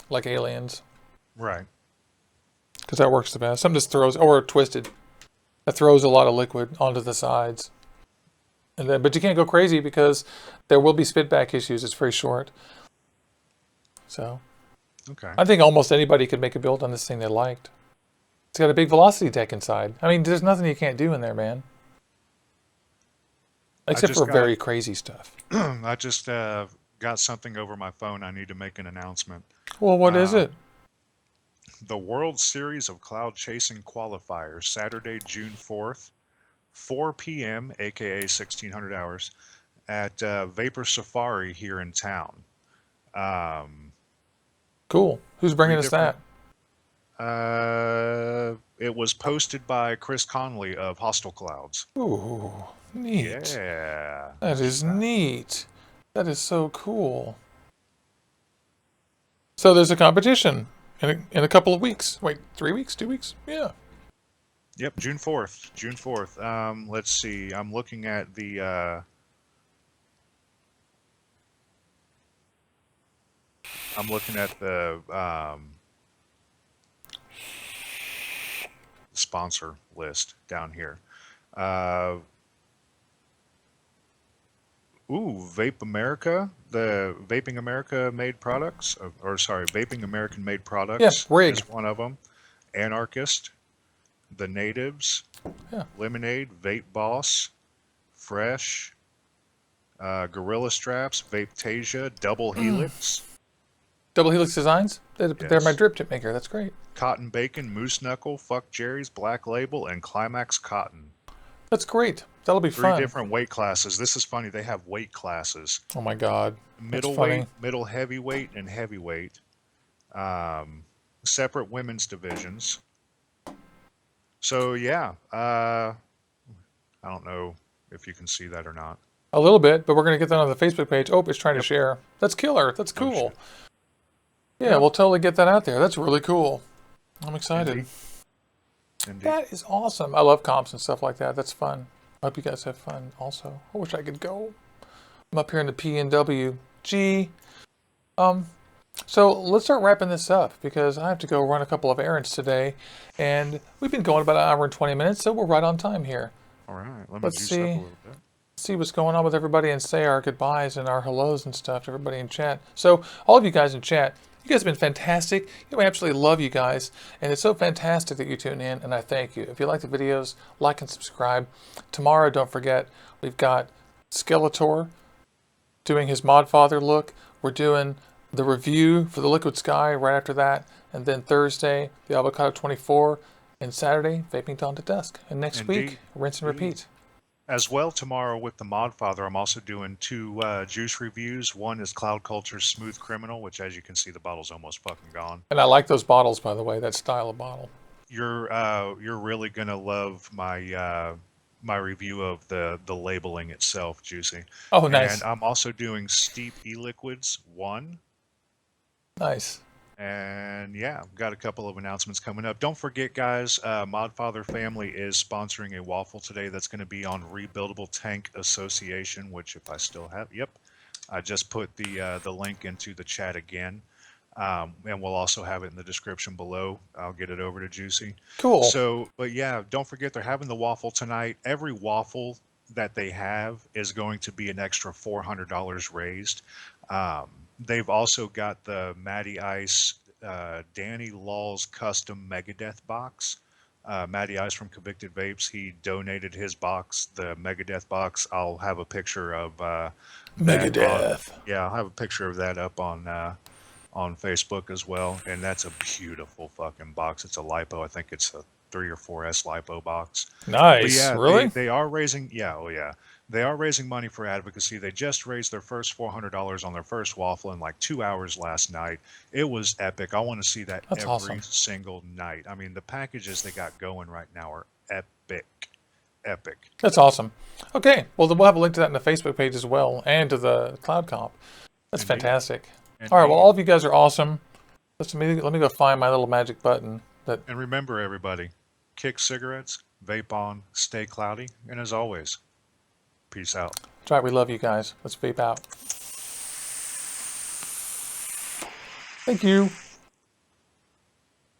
A: like aliens,
B: Right.
A: because that works the best. Some just throws, or twisted, that throws a lot of liquid onto the sides. And then, but you can't go crazy because there will be spitback issues. It's very short. So,
B: Okay.
A: I think almost anybody could make a build on this thing they liked. It's got a big velocity tech inside. I mean, there's nothing you can't do in there, man.
B: I
A: Except
B: just
A: for
B: got
A: very crazy stuff.
B: I just got something over my phone. I need to make an announcement.
A: Well, what is
B: Uh,
A: it?
B: the World Series of Cloud Chasing Qualifiers, Saturday, June 4th, 4 p.m., aka 1600 hours, at Vapor Safari here in town. Um,
A: Cool. Who's
B: three
A: bringing us
B: different.
A: that?
B: It was posted by Chris Conley of Hostile Clouds.
A: Ooh, neat.
B: Yeah.
A: That is neat. That is so cool. So there's a competition in a couple of weeks. Wait, 3 weeks? 2 weeks? Yeah.
B: Yep, June 4th. June 4th. Let's see. I'm looking at the sponsor list down here. Uh, Vape America, the Vaping America made products, or sorry, Vaping American made
A: Yeah,
B: products
A: Rig.
B: is one of them. Anarchist, The Natives,
A: Yeah.
B: Lemonade, Vape Boss, Fresh, Gorilla Straps, Vapetasia, Double Helix,
A: Double Helix Designs? They're my
B: yes,
A: drip tip maker. That's great.
B: Cotton Bacon, Moose Knuckle, Fuck Jerry's, Black Label, and Climax Cotton.
A: That's great. That'll be
B: Three
A: fun.
B: different weight classes. This is funny. They have weight classes:
A: Oh my God. That's
B: middleweight,
A: funny.
B: middle heavyweight, and heavyweight. Um, Separate women's divisions. So yeah, I don't know if you can see that or not.
A: A little bit, but we're going to get that on the Facebook page. Oh, it's trying to
B: Yep.
A: share. That's killer. That's
B: Oh
A: cool.
B: shit.
A: Yeah,
B: Yeah.
A: we'll totally get that out there. That's really cool. I'm excited.
B: Indeed. Indeed.
A: That is awesome. I love comps and stuff like that. That's fun. I hope you guys have fun also. I wish I could go. I'm up here in the PNW. Gee. So let's start wrapping this up because I have to go run a couple of errands today. And we've been going about an hour and 20 minutes, so we're right on time here.
B: All right. Let me
A: Let's
B: juice up a
A: see.
B: little bit.
A: See what's going on with everybody and say our goodbyes and our hellos and stuff to everybody in chat. So all of you guys in chat, you guys have been fantastic. I absolutely love you guys. And it's so fantastic that you tune in, and I thank you. If you like the videos, like and subscribe. Tomorrow, don't forget, we've got Skeletor doing his Modfather look. We're doing the review for the Liquid Sky right after that. And then Thursday, the Avocado 24. And Saturday, Vaping Dawn to Dusk. And next week,
B: Indeed.
A: rinse and
B: Indeed.
A: repeat.
B: As well, tomorrow with the Modfather, I'm also doing 2 juice reviews. One is Cloud Culture's Smooth Criminal, which, as you can see, the bottle's almost fucking gone.
A: And I like those bottles, by the way, that style of bottle.
B: You're really gonna love my review of the labeling itself, Juicy.
A: Oh,
B: And
A: nice.
B: I'm also doing Steep E-Liquids 1.
A: Nice.
B: And yeah, got a couple of announcements coming up. Don't forget, guys, Modfather Family is sponsoring a waffle today that's going to be on Rebuildable Tank Association, which if I still have, yep, I just put the link into the chat again. And we'll also have it in the description below. I'll get it over to Juicy.
A: Cool.
B: So, but yeah, don't forget they're having the waffle tonight. Every waffle that they have is going to be an extra $400 raised. They've also got the Matty Ice Danny Law's custom Megadeth box. Matty Ice from Convicted Vapes, he donated his box, the Megadeth box. I'll have a picture of
A: Megadeth.
B: yeah, I'll have a picture of that up on Facebook as well. And that's a beautiful fucking box. It's a lipo. I think it's a 3 or 4S lipo box.
A: Nice.
B: But yeah,
A: really?
B: they are raising, yeah, oh yeah. They are raising money for advocacy. They just raised their first $400 on their first waffle in like 2 hours last night. It was epic. I want to see that
A: That's
B: every
A: awesome.
B: single night. I mean, the packages they got going right now are epic. Epic.
A: That's awesome. Okay. Well, then we'll have a link to that in the Facebook page as well and to the Cloud Comp. That's
B: Indeed.
A: fantastic.
B: Indeed.
A: All right. Well, all of you guys are awesome. Let me go find my little magic button.
B: And remember, everybody, kick cigarettes, vape on, stay cloudy, and as always, peace out.
A: That's right. We love you guys. Let's vape out. Thank you.